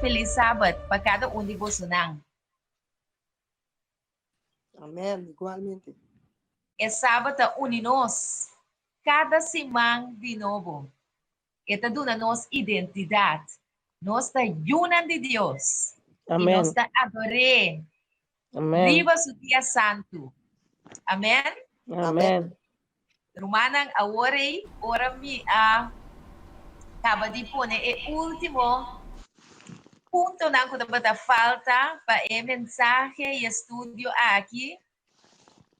feliz sábado para cada de vocês. Amén, igualmente. É sábado uninos cada semana de novo. Esta dona nos identidade. Nós está una de Deus. Amén. E nós está adorando. Amén. Viva su dia santo. Amém? Amén. Romanang awori, ora mi acaba de pôr o último ponto na que falta para o mensagem e estudo aqui.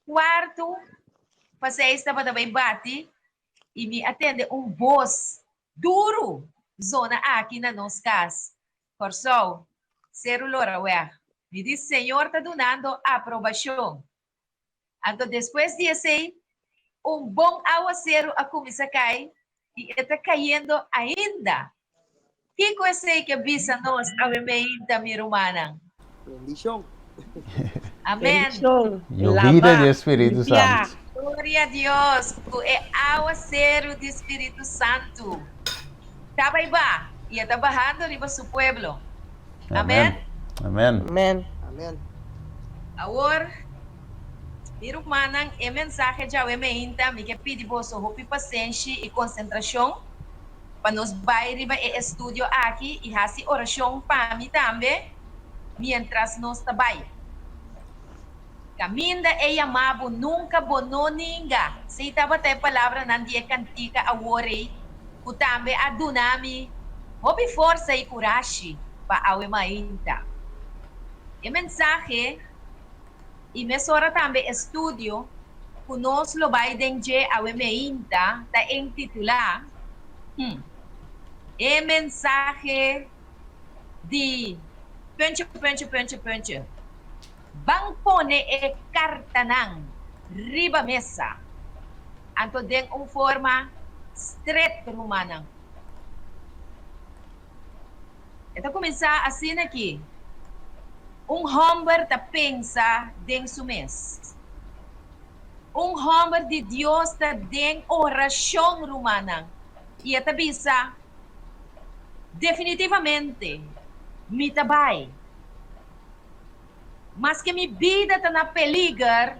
Quarto, você estava também bate e me atende voz duro, zona aqui na nossa casa. Por isso, ser o lora, me diz, Senhor, está dando aprovação. Então, depois de assim, bom aguacero a começar a cair e está caindo ainda. Que coisa que avisa nós a da minha humana? Bendición. Amém. Llovida de Espírito Santo. Glória a Deus. É aguacero do Espírito Santo. Estava aí, e está bajando riba su pueblo. Amém. Amém. Amén. Amén. Agora, minha humana, é mensagem de Awemeinta, me que pedir vosso hopi paciência e concentração. Para nós vai riba e estudo aqui e fazer oração para mim também, mientras nós trabalhamos. Caminda é chamado nunca bono ninga. Se estava até palavra na dia cantica a worry, o também a dunami, houve força e coragem para a Awemeinta. E mensagem, e mesora também estudo, que nós lo vai dengue a Awemeinta, está intitulado e mensagem de punch. Bang pone e carta nang riba mesa. Anto den forma straight rumana. Ito começar assim aqui. Homem tá pensa den su mes. Homem de Deus tá den oração rumana. E ito bisa definitivamente me tabay. Mas que mi vida está na peligro,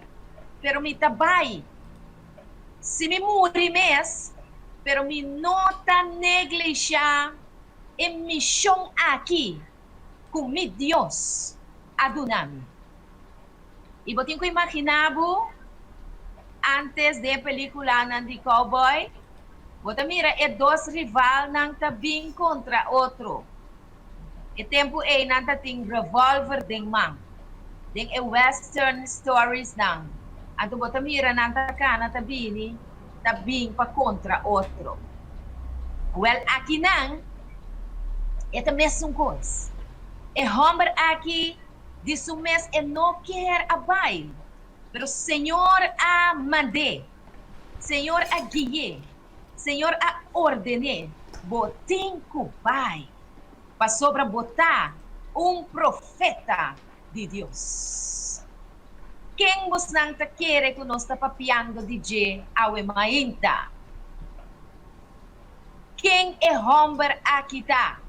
pero me tabay. Se me muri mes, pero me nota negligencia em missão aqui, com mi Deus, adunami. E botin ko imaginabo, antes de película ng de cowboy, bota mira, dois rival nang tabing contra outro. E tempo nanta ting revolver ding mang. Ding western stories nang. Anto bota mira nanta kana tabini, tabing pa contra outro. Well, aqui nang, ito mesmo coisa. E homem aqui, de su mes, não quer abay. Pero Senhor a mandé. Senhor a guié. Senhor a ordené. Botin kubay. Para sobra botar profeta de Deus. Quem vos não te quer que nós está papiando DJ Awemeinta? Quem é homem aqui tá?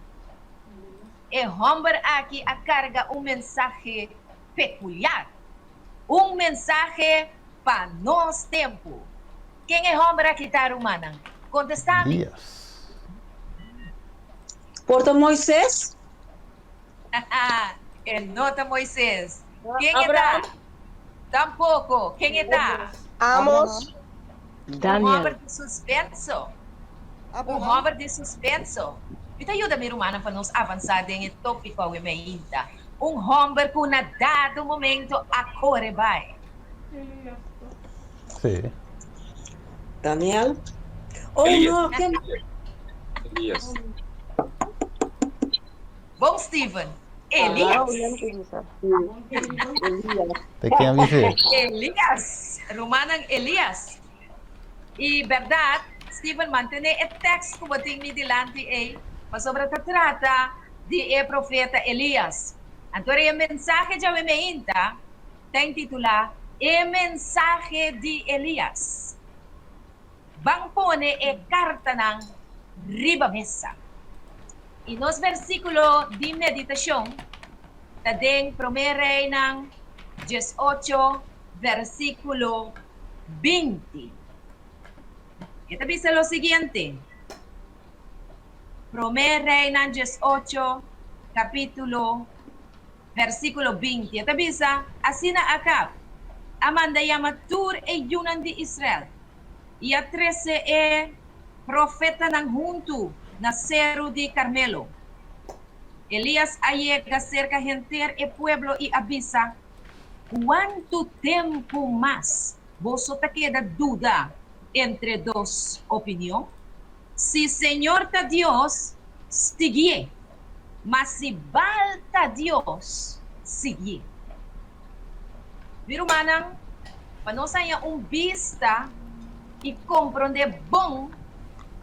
É homem aqui a carga mensagem peculiar. Mensagem para nós tempo. Quem é homem aqui tá, Romana? Contesta-me. Elias. Porta Moisés. Nota Moisés. Quem Abraham. está? Tampouco. Quem está? Amos. Homem de suspenso. Homem de suspenso. Ito ajuda mi Romana para nos avançar em tópico a Awemeinta. Homem que na dado momento a corebay. Sí. Daniel. Elias. No, ¿qué? Elias. Bom, Steven. Elias. Te quem avisei. Elias. Romanang Elias. E verdade, Steven, mantém o texto que boting me delante mas sobre trata de profeta Elias. Então, a mensagem de Awemeinta está intitulada E Mensagem de Elias. Bang pone carta ng riba mesa. E nos versículo de meditação, tadeng promere ng 18, versículo 20. Ito bisa lo siguiente. Promere ng 18, capítulo, versículo 20. Ito bisa, asina akap, amanda yamatur e yunan di Israel. E a 13 é profeta ng junto na Cerro de Carmelo. Elias allega cerca genter e pueblo e avisa, ¿cuánto tempo más vos te queda duda entre dos opinión? Si Señor ta Dios, sigue. Mas si balta Dios, sigue. Viro manang, panosaya vista e compreender bom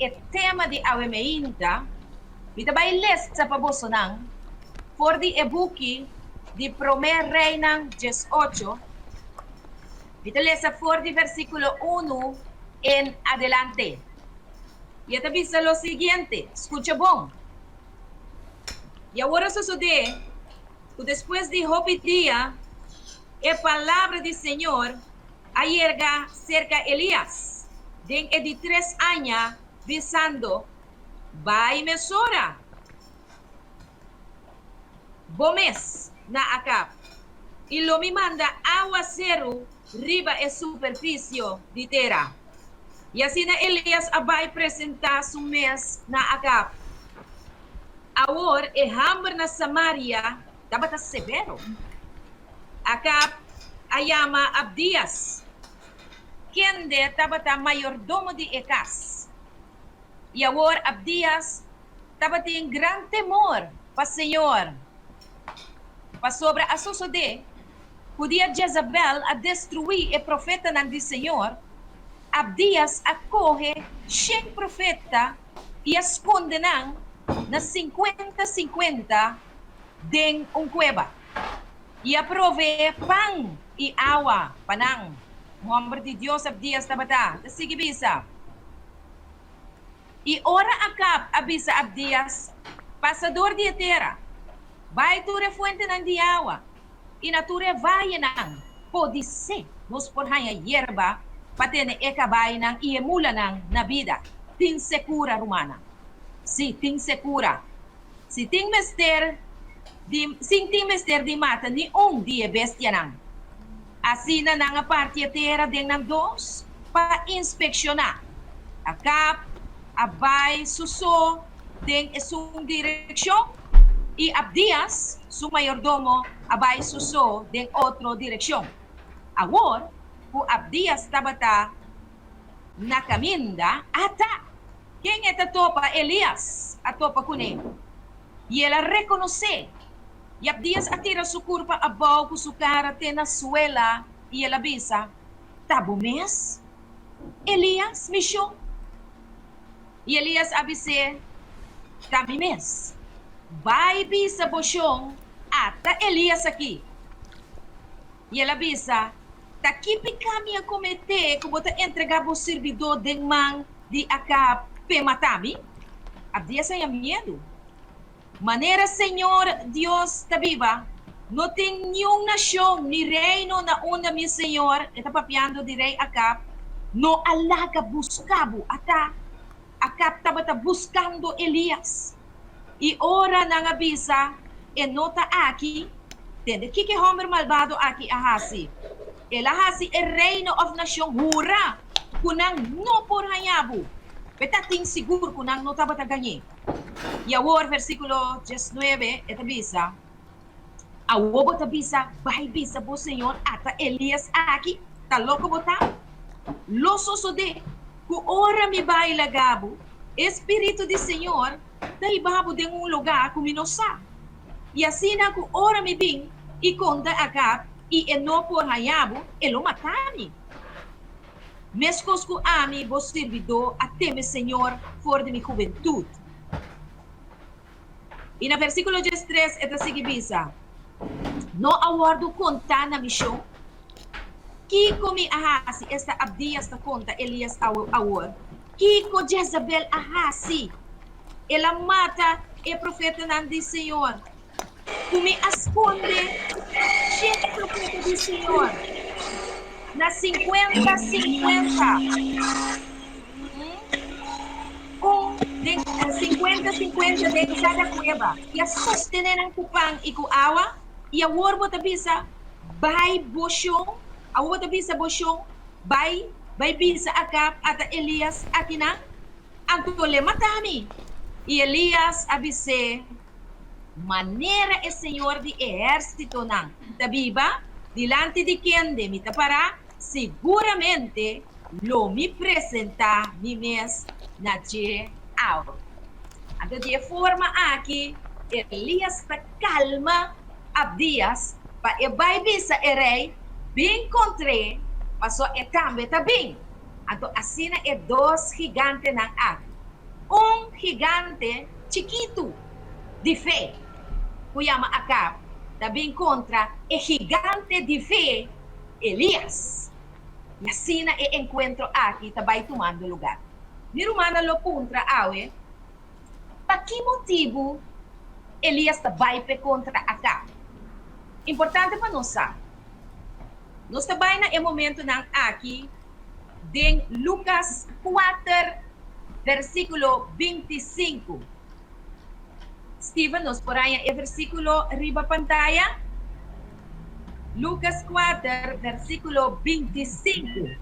o tema de awemeinta, kita ba iles sa pabosonang, for the ebuki de Primer Rey ng 18, kita les sa for the versikulo 1 en adelante. Y esta visa lo siguiente, escucha bom. Y ahora sucede que después de Hopidia, a palabra del Señor llega cerca Elias, de 3 años, dizendo, vai mesora, bomes na acap, y lo me manda aguacero riba e superficie de terra. Y así na Elias abay presenta su mes na acap. Ahora, e hambre na Samaria, dapat severo. Acap, ayama Abdias, quien de tabata mayordomo de Ecas. E agora Abdias tabata em gran temor para Senhor. Para sobre a suceder, podia Jezabel a destruir o profeta ng di Senhor, Abdias acorre 100 profeta e esconde nang na 50-50 deng cueva. E aprove pang e awa panang. Nombre de Dios Abdias tabata. Sige bisa. E ora acap abisa Abdias, pasador de terra, vai ture fuente ng diawa, e nature vai nang, pode ser, nos porhanya yerba, patene ekabay nang iemula nang na vida, tin secura romana. Si, tin secura. Si ting mester di mata ni die bestia nang. Asina nang a parte terra den nang dos, pa inspeksyonar. Acap, abay suso den isang direksyon e Abdias, su mayordomo, abay suso den otro direksyon. Agora, ku Abdias tabata nakaminda ata quem é topa Elias atopa kunin. E ela reconoce. E Abdias atira su curpa abaw ku su cara te na suela e ela bisa, tabo mes? Elias, misyon? E Elias abise, kami mes. Vai bisa bosyong ata Elias aqui. E ela bisa, takipi kami a comete como ta entregar o servidor de man de acá pematami? Abdias ay medo. Maneira Senhor Deus ta viva, no tem nenhum nação ni reino na onda mi Senhor, eta papiando de rei acá, no alaga buscabo ata acá tabata buscando Elias. E ora nang abisa, e nota aqui, tende que homer malvado aqui ahasi. El ahasi e reino of nation hura, kunang no por hayabu. Petating siguro kunang no tabata ganyi. E agora, versículo 19, eta bisa, awobo ta bisa, vai bisa bo Senhor, ata Elias aqui, ta louco bota, lo sosode, ku ora mi vai lagabo, Espírito de Senhor, daí babo de lugar kuminosa. E assim na ku ora mi bing, e conta acap, e eno por hayabo, elo matami. Mescos ku ami, bo servidor, até me Senhor, for de mi juventude. E na versículo 13, esta sigue bisa, no aguardo conta na missão, que comi ahasi, esta Abdias ta conta Elias awar, que co Jezabel ahasi, ela mata e profeta do Senhor. Tu me asconde, chefe profeta do Senhor. Na 50-50. Den 50-50 dentro cada cueva. E a sostener ang kupang ikuawa, e a warbo tabisa, bay bosyong, a warbo tabisa bosyong, bay bisa akap, at Elias akina, ang tole matami. E Elias abise, manera e Senhor de ejército ng tabiba, dilante de quien de mi tapara, seguramente lo mi presenta mi mes na je out. Então, de forma aqui, Elias ta calma Abdias, pa e vai bisa erei, bem contra, passou e também tá bem. Então, assim é dois gigantes ng aqui. Gigante chiquito de fé, kuyama Acab, tabing contra e gigante de fé, Elias. E assim e encontro aqui, tabay tomando lugar. Ni Romana lo contra awe, pa que motivo Elias tabay pe contra Acab? Importante para nós saber. Nós tabay na e momento ng aqui, din Lucas 4, versículo 25. Steven, nos por ahí el versículo arriba pantalla. Lucas 4, versículo 25.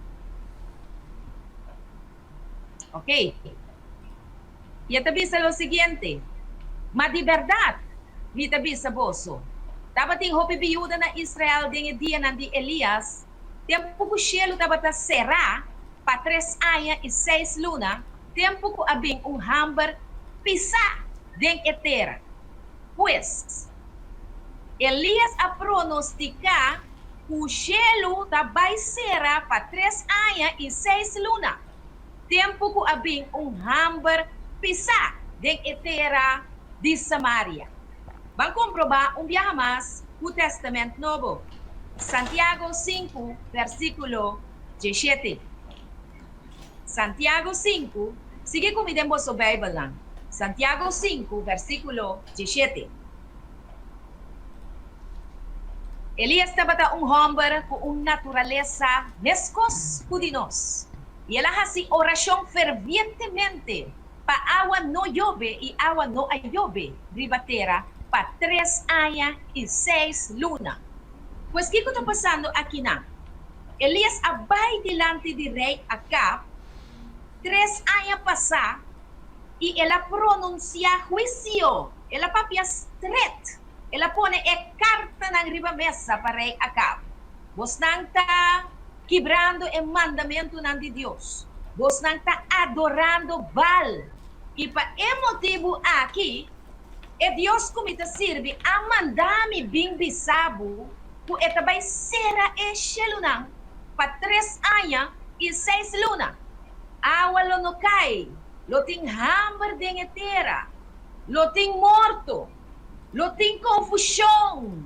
Ok. Y te avisa lo siguiente. Mas de verdad, me te avisa boso. Dapat yung hopi biyuda na Israel din dia de Elias. Tempo ko cielo dapat na sera pa 3 años y 6 luna. Tempo ko abing hambar pisa den etera. Pues, Elias a pronostica o cielo tabay sera pa 3 años y 6 luna. Tempo ko abing hambar pisa den etera de Samaria. Van comprobar viaje más o Testamento Novo. Santiago 5, versículo 17. Santiago 5, sigue comigo su Bíblia lang. Santiago 5, versículo 17. Elias estaba hombre con naturaleza mescos pudinos. Y él hace oración fervientemente para agua no llueve y agua no llueve ribatera para 3 años y 6 lunas. Pues, ¿qué está pasando aquí na? Elias abay delante de rey Acab 3 años pasar y él pronuncia juicio. Él papia straight. Él pone carta ng riba mesa para rey Acab. Vos nang ta quebrando el mandamiento ng de Dios. Vos nang ta adorando Baal. Y pa motivo aqui, Deus kumita sirve a mandami bing bisabo ku etabay sera shelunang pa 3 años y 6 luna. Awalo no kay, loting hammer ding etera, loting morto, loting confusyon,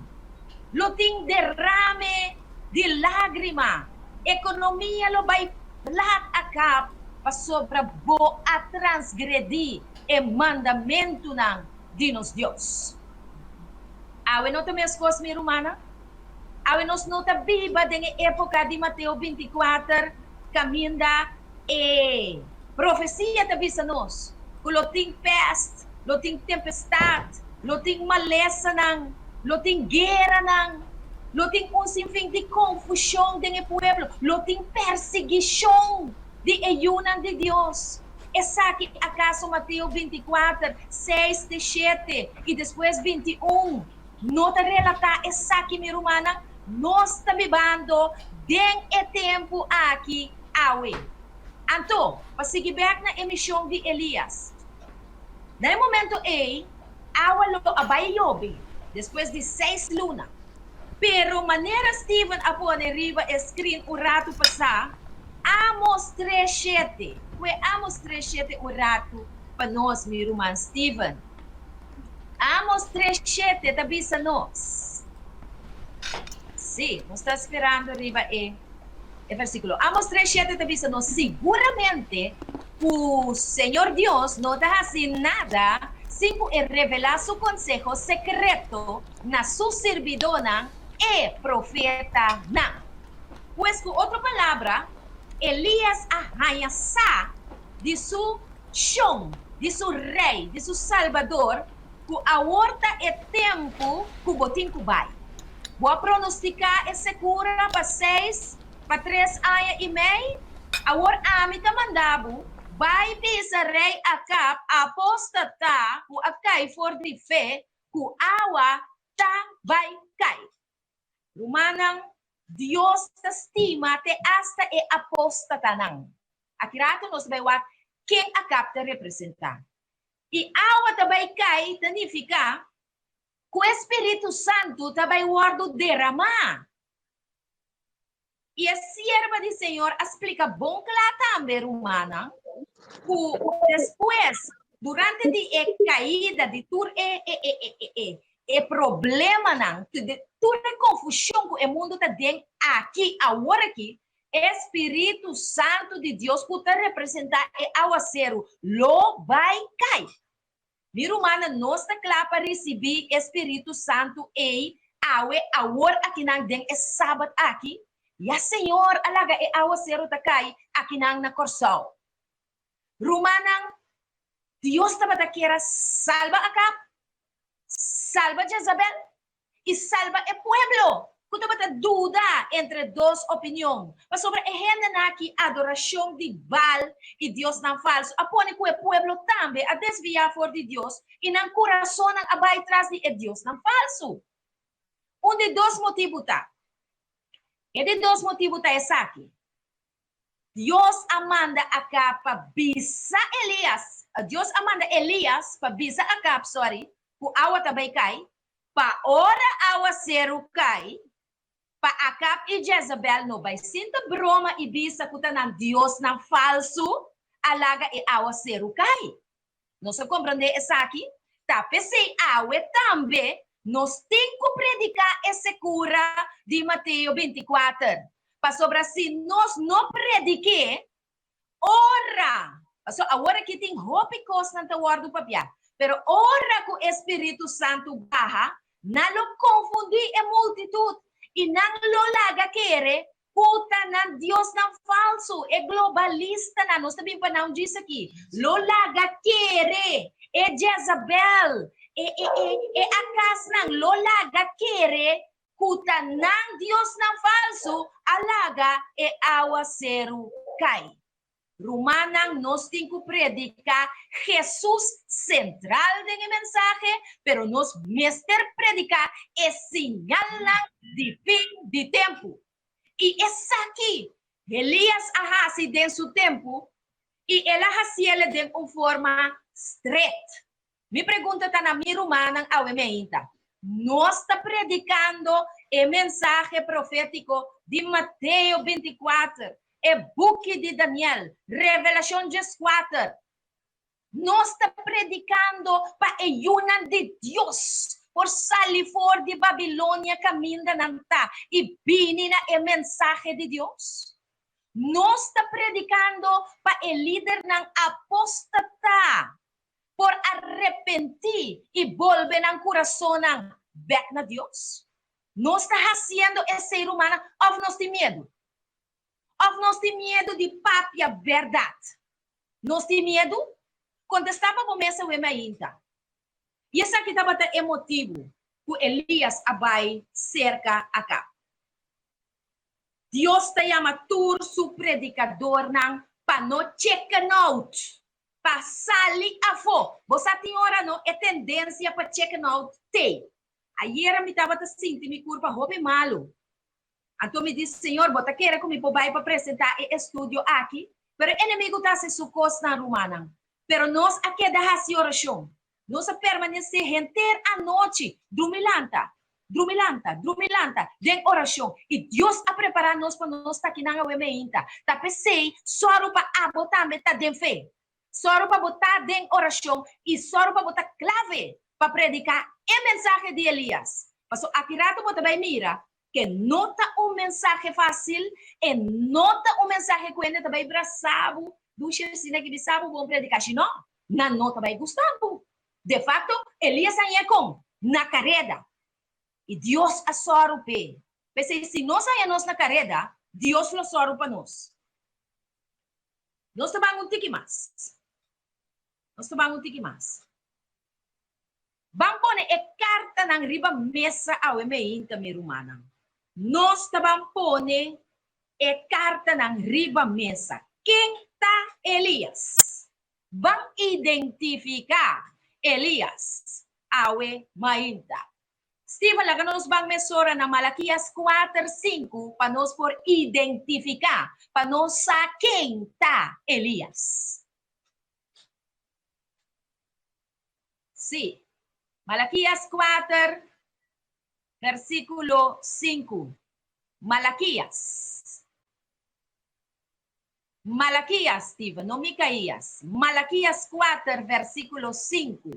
loting derrame de lágrima, ekonomiya lo bay lahat akap pa sobra bo a transgredi e mandamento ng dinos Dios. Awe no tames kos mi Romana, awe nos nota biba deng época de Mateo 24, caminda profecia tabi sa nos, kuloting pest, loting tempestad, loting malesa ng, loting gera ng, loting unsinfing de confusyon deng pueblo, loting perseguição de ayunan de Dios. Esa aqui acaso Mateo 24, 6, 7 e depois 21. Nota relata essa aqui, minha romana, nós está vivendo den e tempo aqui, awe. Anto, pasigi back na emissão de Elias. No momento awa lo abay yobi, depois de 6 luna. Pero maneira Steven apone riba screen o rato passar, Amos 3:7. Kwe Amos 3:7 o rato para nós, meu irmão Steven. Amos 3:7 tabi sa nós. Sim, nós está esperando arriba versículo. Amos 3:7 tabi sa nós. Seguramente o Senhor Deus não está fazendo nada 5 é revelar seu consejo secreto na sua servidona e profeta não. Pois, com outra palavra, Elias arranha de seu chão, de seu rei, de seu salvador, que a horta é tempo que o botim vai. Vou pronosticar e segura para 6, para 3 anos e meio, a horta amita mandabo, vai bisa rei Acab apostata, que a cai for de fé, que awa ta vai cai. Rumanang, Dios te estima te hasta e apostata nang. Akirato nos baywat, quem Acab te representa. E awa tabay kay, significa, que o Espírito Santo tabay guardo derramar. E a sierva do Senhor explica bom que lá também, humana, que depois, durante a caída de tudo problema, não, toda a confusão que o mundo está dentro aqui, agora aqui, Espírito Santo de Deus que está representar ao ser lo vai cair. Mira, humana, nós está claro para receber Espírito Santo e agora aqui não tem sábado aqui. E a Senhor alaga e awa sero takay akinang na korsaw. Rumanang Dios tabata kira salva Acab, salva Jezabel e salva e pueblo. Kung tabata duda entre dos opinião. Mas sobre ehenda na ki adoração de Baal e Dios ng falso. Apone ko e pueblo tambe a desviar for de Dios e ng coração ng abay tras de Dios ng falso. Onde dos motivos ta. E de dos motivos tá essa aqui. Deus amanda Acab para bisa Elias. Deus amanda Elias para bisa Acab, ku awa tabay kay, pa ora awa seru kay, pa Acab e Jezabel no bay sinta broma e bisa kuta ng Deus ng falso, alaga e awa seru kay. Não se compreende essa aqui? Tapi se awe tambe, nós temos que predicar essa cura de Mateus 24. Para sobre assim, nós não prediquemos, ora. So, agora que tem hope cost ng tawar do papel. Pero ora que o Espírito Santo baha, nalo confundi a multitud. E nang lolaga kere, puta ng Diyos ng falso. E globalista na. Nós também panahon diz aqui. Lolaga kere. E Jezabel. Akas ng lolaga kere, kuta ng Diyos ng falso, alaga e awa seru kay. Rumanang nos tinko predica Jesus central ng mensaje, pero nos mester predica e señal lang de fin de tempo. E essa aqui, Elias ahasi den su tempo, e ela hasiele den forma straight. Me pergunta tá na minha humana ao emeinta. Nós está predicando o mensagem profético de Mateus 24, o book de Daniel, Revelação 14. Nós está predicando para a união de Deus, por sair fora de Babilônia, caminho da nanta, e vinir o mensagem de Deus. Nós está predicando para o líder ng apostata, por arrepentir e volver ng coração back na Deus. Não está haciendo esse ser humano of nós tem medo. Of nós tem medo de papia verdade. Nós tem medo quando estava começando a mainta. E essa aqui estava emotivo que Elias abai cerca Acab. Deus te chama tur su predicador ng pano check out. Passali a fo. Você tem hora não é tendência para check out te. Ayer me estava sentindo me curva roupa malo. Então me disse, Senhor, bota queira comigo para apresentar o estúdio aqui, pero inimigo está se sucos na romana. Pero nós aqui da raci oração. Nós permanecer renter a noite, drumilanta, den oração. E Deus a preparar nós para nós estar aqui na uemeinta. Tá pensei, só para abotar metade de fé. Só para botar em oração e só para botar clave para predicar o mensagem de Elias. Mas aqui rato você vai mirar que nota mensagem fácil e nota mensagem que ainda vai abraçado do xercina que bisabo bom predicar. Se não, na nota vai gostando. De facto, Elias anyekong na carrera. E Deus a sorupe. Porque se nós saímos na carrera, Deus lo sorupa nós. Nós estamos um tiki mais. Nós estamos um tiki mais. Vamos pôr a carta na riba mesa ao emeinta mirumana. Nós estamos pôr a carta na riba mesa. Quem está Elias? Vamos identificar Elias ao emeinta. Steve, laga nos bang mesora na Malaquias 4:5 para nós por identificar, para nós sa quem está Elias. Sim. Malaquias 4, versículo 5. Malaquias, Steve, no Micaías. Malaquias 4, versículo 5.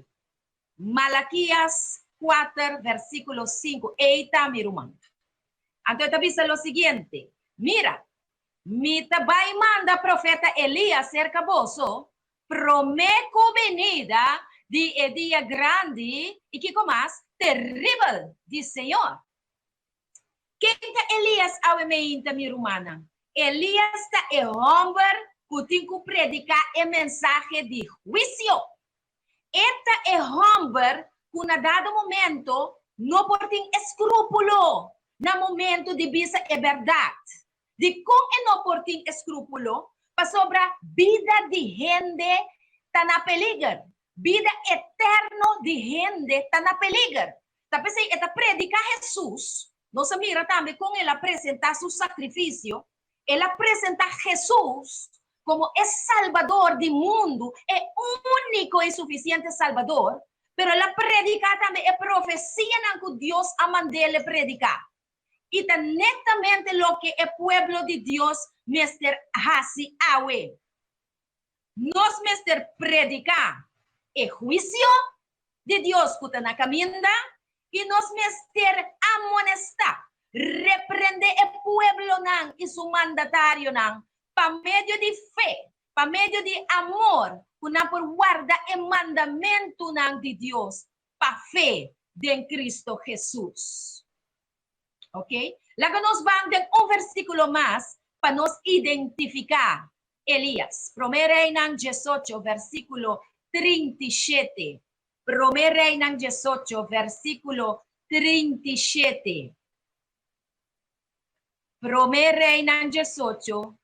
Malaquias 4, versículo 5. Eita, mi rumang. Entonces, dice lo siguiente. Mira, mi tabay manda profeta Elías cerca boso, prometo venida de dia grande e que mais terrível de Senhor. Quem é Elias ao emeinta mi rumana? Elias é o homem que tem que predicar a mensagem de juízo. Este é o homem que na dado momento não tem escrúpulo no momento de visa a verdade. De como não tem escrúpulo para sobre a vida de gente está na peligro. Vida eterna de gente está na peligro. Tapi se esta predica Jesus, nos mira também com ela apresentar seu sacrifício, ela apresenta Jesus como é salvador do mundo, é único e suficiente salvador, pero ela predica também é profecia que Deus a mandele predicar. E está netamente lo que é pueblo de Deus mester hasi awe. Nos mester predicar é juízo de Deus que está na caminda e nos mester amonestar, repreender o pueblo nan e su mandatario nan para meio de fé, para meio de amor, que na por guarda o mandamento nan de Deus, para fé de Cristo Jesus. Ok? Laga nos vamos versículo mais para nos identificar Elias. Promere ng 18, versículo 37. Promere ng 18, versículo 37. Promere ng 18.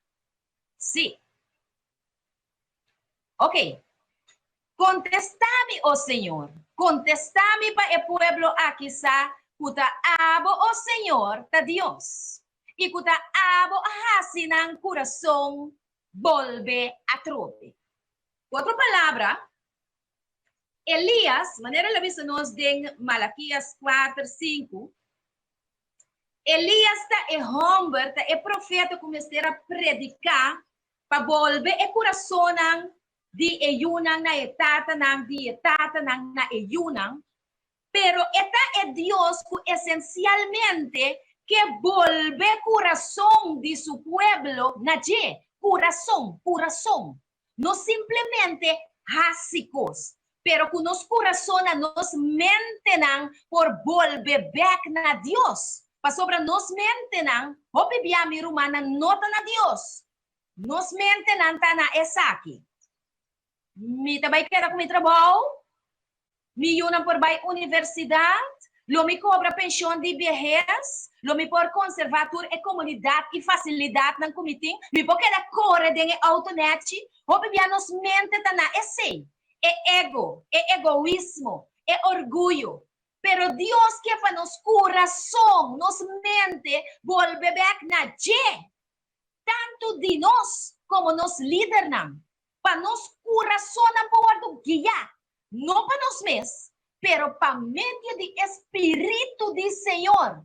Sí. Ok. Contestame, oh Señor. Contestame para el pueblo aquí sa kuta abo, oh Señor, ta Dios. Y kuta abo ahasi ng corazón volve a trope. Otra palabra, Elias, manera la vista nos den Malaquias 4, 5. Elias está é homem, está é profeta começar a predicar para volver o coração de eyunang na etata nang di etata nang na eyunang. Pero esta é Deus que essencialmente que volve o coração de su pueblo na je, coração. Não simplesmente hásicos, pero que nos coração nos mentenang por volver back na Deus. Para sobre nos mentenang, hopi biami rumana nota na Deus. Nos mentenang ta na esaki. Mi tabay kera com mi trabalho, mi yunang por bay universidade, lo mi cobra pensão de vejez, lo mi por conservator e comunidade e facilidade ng comiting, mi po kera corre den e autonet, hopi bia nos mente ta na esse, ego, egoísmo, orgulho. Pero Dios que para nos corazón, nos mente, volve back na je. Tanto de nós como nos líder nan. Para nos coração na poder guia. Não para nos mes, pero para meio de Espírito de Senhor.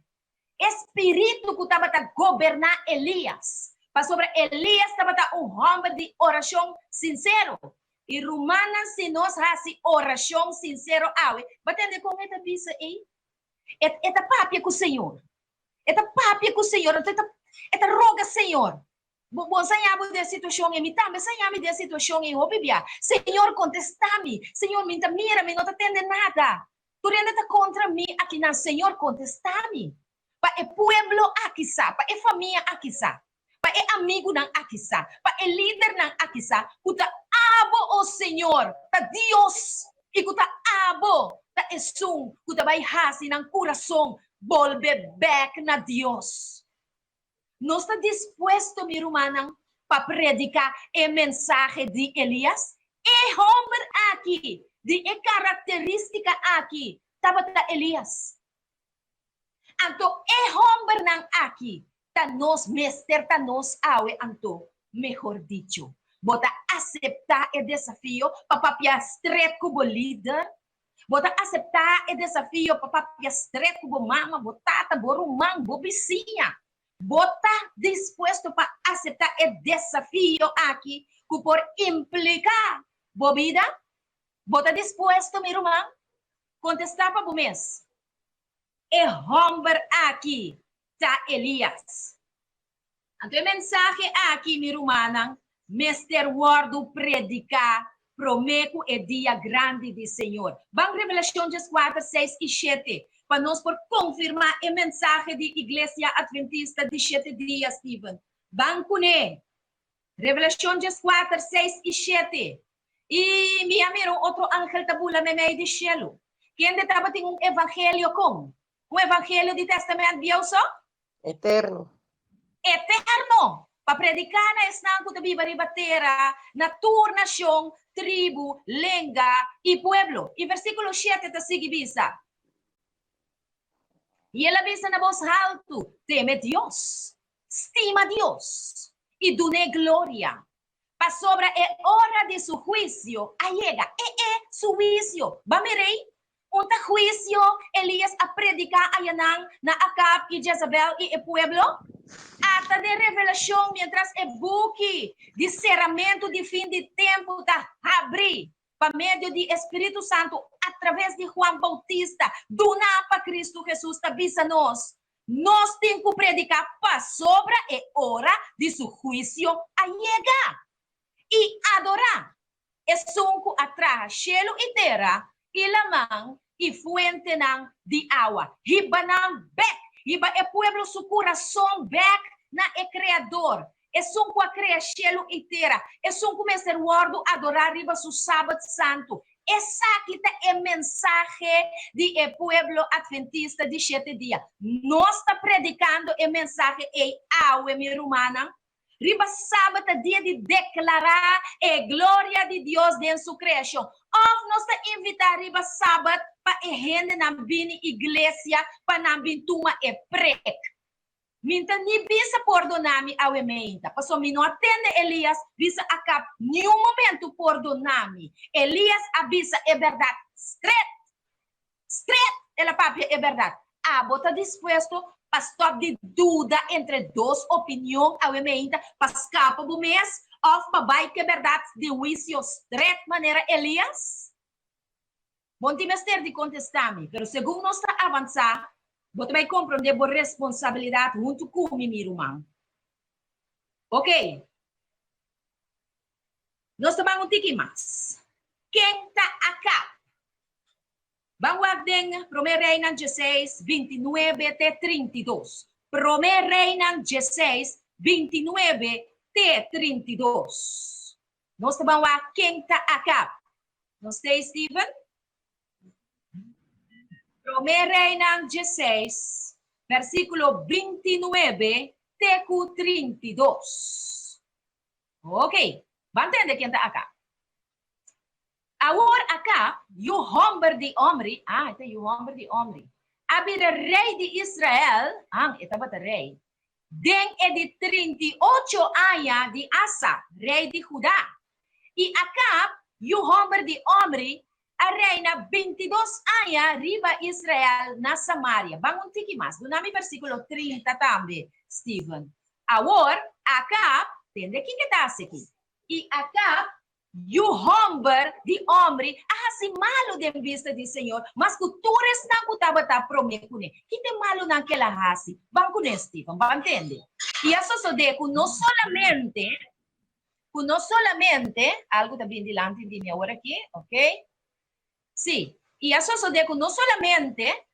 Espírito que estava a governar Elias. Para sobre Elias estava homem de oração sincero. E Romanas, se nós hasi oração sincero awe, batendo com esta bisa aí, esta papia com o Senhor, esta papia com o Senhor, esta roga Senhor, Bom, sanhabo de situação em mitame, sanhami de situação em obibia. Senhor, contesta-me. Senhor, minta mira, me não tá tendo nada. Tu ainda tá contra mim aqui na Senhor, contesta-me. Pa e pueblo aqui sa, pa e família aqui sa. Pa e amigo nang aqui sa, pa e líder nang aqui sa. Kuta abo o Senhor, ta Dios. E kuta abo, ta esung, kuta bay hasi ng coração, volve back na Dios. ¿No está dispuesto, mi hermana, para predicar el mensaje de Elias? El hombre aquí, de característica aquí, estaba Elias. Anto, el hombre nan aquí, tanos mester, tanos awe, anto, mejor dicho. Bota aceptar el desafío, papapia stret como líder. Bota aceptar el desafío, papapia stret como mama, botata, borumang, bobicinha. Bota dispuesto para aceitar o desafio aqui, que por implicar, bobida, bota dispuesto, meu irmão, contestar para o mês. O homem aqui está Elias. Então, o mensagem aqui, meu irmão, Mr. Word predicar, prometo o dia grande do Senhor. Vamos Revelação 4, 6 e 7. Para nós por confirmar a mensagem da Igreja Adventista de 7 dias, Steven. Banco ne. Revelação 4, 6 e 7. E me amigo, outro ángel tabula me meio de cielo. Quem estava tem evangelho com? Evangelho de Testamento Deus? Eterno. Eterno. Para predicar na estanco da Bíblia ribatera, na tua nação, tribo, lenga e pueblo. E versículo 7 está seguibisa. Y él avisa na voz alto, teme Dios, estima Dios, y dune gloria. Pa sobra e hora de su juicio, allega, su juicio. Va mirei, unta juicio, Elias a predicar ayanang na Acab y Jezabel y el pueblo. Ata de revelación, mientras el buque de cerramento de fin de tempo ta abrir. Por meio do Espírito Santo, através de Juan Bautista, do para Cristo Jesus, avisa nós temos que predicar para sobra e hora de seu juízo a chegar. E adorar. É sunco atrás, cielo e terra, e lamang, e fuente ng de água. Hiba ng back, hiba e pueblo su coração back na e Criador. É sunco a criar cielo e terra. É sunco mestre wordo adorar riba su sábado santo. Essa aqui é a mensagem do pueblo adventista de 7 dias. Nós está predicando a mensagem ao minha irmã. Riba sábado é dia de declarar a glória de Deus dentro da sua criação. Of nós está invitar riba sábado para a gente na bini igreja para na bintuma e prek. Minta ni bisa perdonami awe meinta. Paso mi no atende Elias, bisa acab nenhum momento perdonami. Elias avisa é verdade. Straight, ela papia é verdade. Bota disposto para stop de dúvida entre duas opiniões awe meinta, para escapar do mês, of para vai que é verdade de juízo straight maneira Elias. Bom timester de contestar-me, pero segundo nós está avançar, você vai compreender a responsabilidade junto com o meu irmão. Ok? Nós estamos um pouquinho mais. Quem está acá? Vamos ver 1 Reina 16, 29 até 32. 1 Reina 16, 29 até 32. Nós estamos a quem está acá? Não sei, Steven? 1 Reina 16, versículo 29, teco 32. Ok, vamos entender quem está acá. Agora acá, o homem de homem, ito o homem de homem, habita rei de Israel, ito ba rei? Den é de 38 anos de Asa, rei de Judá. E acá, o homem de homem, a reina 22 anos riba Israel na Samaria. Vamos um tiki mais. Do nome versículo 30 também, Steven. Agora, acá, entende quem que está aqui? E acá, o homem de homem, assim malo de vista do Senhor, mas culturas não estava a prometer. Que tem malo naquela raça? Vamos com Steven, vamos entender? Y eso sucede que no solamente, algo también delante de mí ahora aquí, ¿ok? Sí, y eso sucede que no solamente,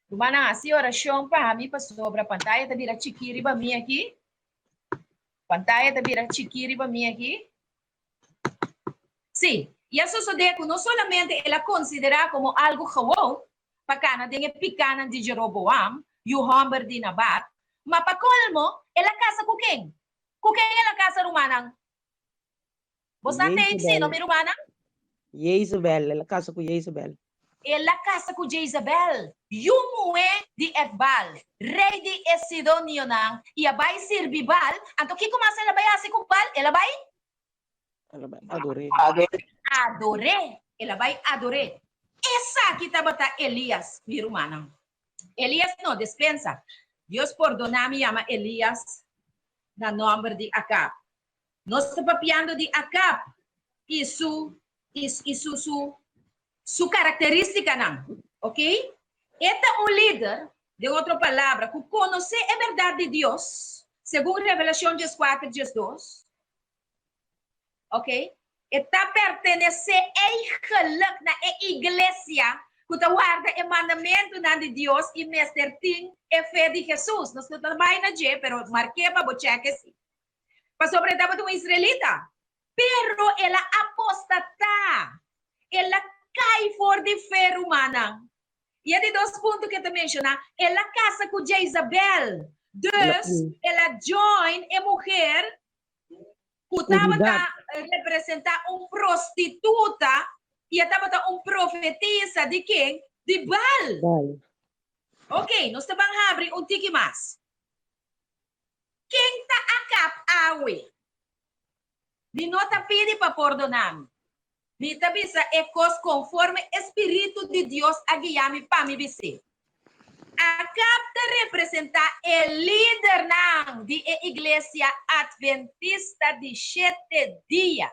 van a hacer oración para mí, para sobre la pantalla, te mira chiquiri para mí aquí, pantalla te mira chiquiri para mí aquí. Sí, y eso sucede que no solamente ela considera como algo gewoon, para cana de picana de Jeroboam, e o Humber de Nabat, mas para colmo, ela casa com quem? Com quem ela casa, Romana? Você tem ensino, mi Romana? Jezebel, ela casa com Jezebel. Ela casa com Jezebel, Yumue de Ebal, rei de Esidonio, e a vai servir Bal, então que começa ela vai assim com Bal? Ela vai? Ela vai adorar. Adorar. Ela vai adorar. Essa aqui está Elias, mi Romana. Elias não dispensa. Deus perdona-me, chama Elias, na nome de Acab. Nós estamos papiando de Acab e sua característica, não, ok? Este é um líder, de outra palavra, que conhece a verdade de Deus, segundo Revelação 4, 2, ok? Está pertenece a geluk na igreja que guarda o mandamento de Deus e mestre tem a fé de Jesus. Nós não trabalhamos na G, pero marquei para você que sim. Para sobretudo um israelita. Pero ela apostata. Ela cai fora de fé humana. E é de dois pontos que eu mencionei. Ela casa com Jezabel. Dois, ela join a mulher que estava representar prostituta e estava profetisa de quem? De Baal. Ok, nós estamos abrir tique mais. Quem está acap awe? De nota pede para perdonar. Me tabisa é coisa conforme Espírito de Deus a guiar-me para me dizer. Acaba de representar o líder da igreja adventista de 7 dias.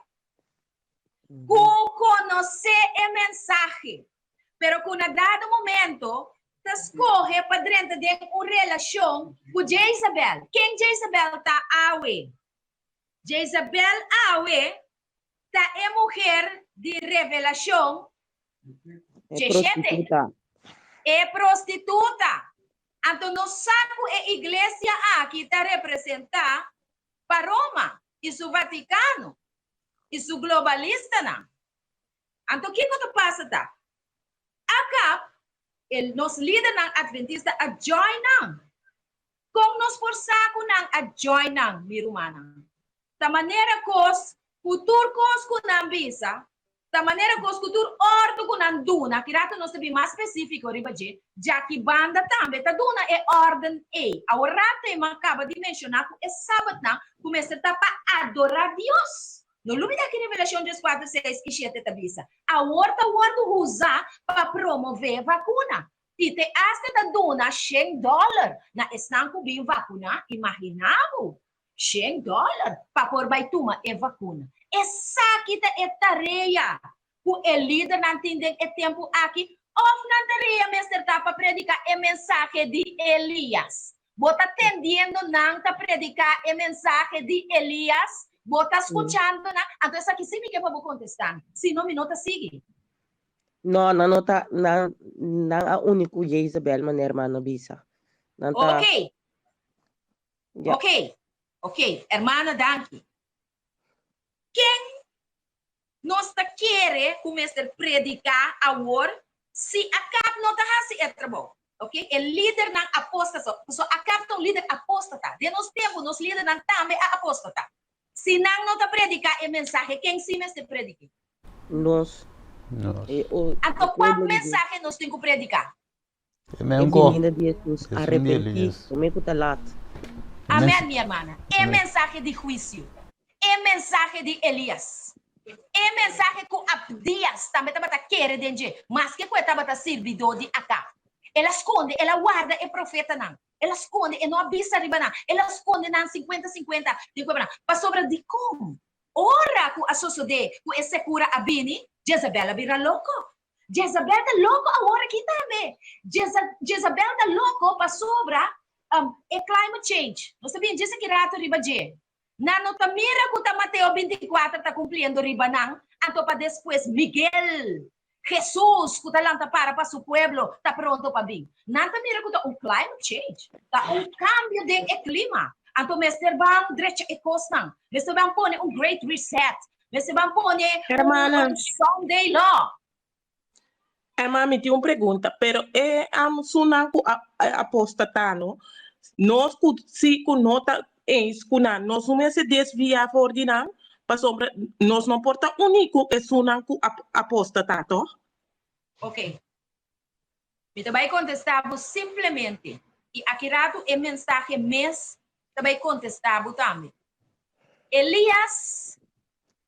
Conhecer a mensagem, pero com um dado momento, escorre para dentro de uma relação com Jezabel. Quem Jezabel está awe? Jezabel awe está a mulher de revelação 17. É prostituta. Então, no saco a igreja aqui está representar para Roma, e o Vaticano, e o globalista. Então, o que passa? Acá, nos líderes adventistas a join. Como nos forçaco a join, mi romana. Da maneira que os futuros com a visa, da maneira que os futuros ordo com a duna, que rato nós temos mais específico, já que banda também, a duna é ordem A. A rato acaba de mencionar que é sábado, começa a adorar Deus. No lume da Revelação 4, 6 e 7 da visa. A horta usa para promover a vacuna. E te hasta da duna $100 na estanco bem vacuna, imaginavo. $100 para por baituma é vacuna. Essa aqui é tarefa. O líder não entende o tempo aqui. Of na tarefa, mestre, para predicar a mensagem de Elias. Bota atendendo não para predicar a mensagem de Elias. Bota escutando, né? Então, essa aqui sim que é para contestar. Se não, me nota sigue. Não, não nota, não a único Jezebel, minha irmã, não bisa. Ok. Yeah. Ok, hermana Danke. Quem nós quer começar a predicar agora, se acaba não está assim, é trabalho. Ok? É líder não apóstata. So, acaba um líder apóstata. De nós temos, nós líder não também é apóstata. Se não está predicar a mensagem, quem sim mestre predica? Nós. Então, qual mensagem nós temos que predicar? É vinda de Jesus, arrepentir, comer com talato. Amém, minha irmã. É mensagem de juízo. É mensagem de Elias. É mensagem que Abdias também estava querendo, mas que estava servidor de Acab. Ela esconde, ela guarda o profeta não. Ela esconde, e não avisa riba não. Ela esconde não 50-50 de coisa não. Para sobre de como? Ora que a sociedade, que esse cura a Bini, Jezabel vira louco. Jezabel está louco agora aqui também. Jezabel está louco para sobra climate change. Nós sabemos disso que rato riba de. Na nota mira que tá Mateo 24 tá cumprindo riba nang, anto para depois Miguel, Jesus, que tá lanta para seu pueblo, tá pronto para vir. Nanta mira que tá climate change, tá cambio de clima. Anto Mr. Bang direito e costan. Mr. Bang pone great reset. Mr. Bang pone Hermana. Sunday law. Hermana, me tem uma pergunta, pero sunan ku apostatano, nós se ku nota kuna, nós não se desvia for dinang, pa sombra, nós não porta único é sunan ku apostatato. Ok. Me também contestava simplesmente. E aqui rato é mensagem mes também contestava também. Elias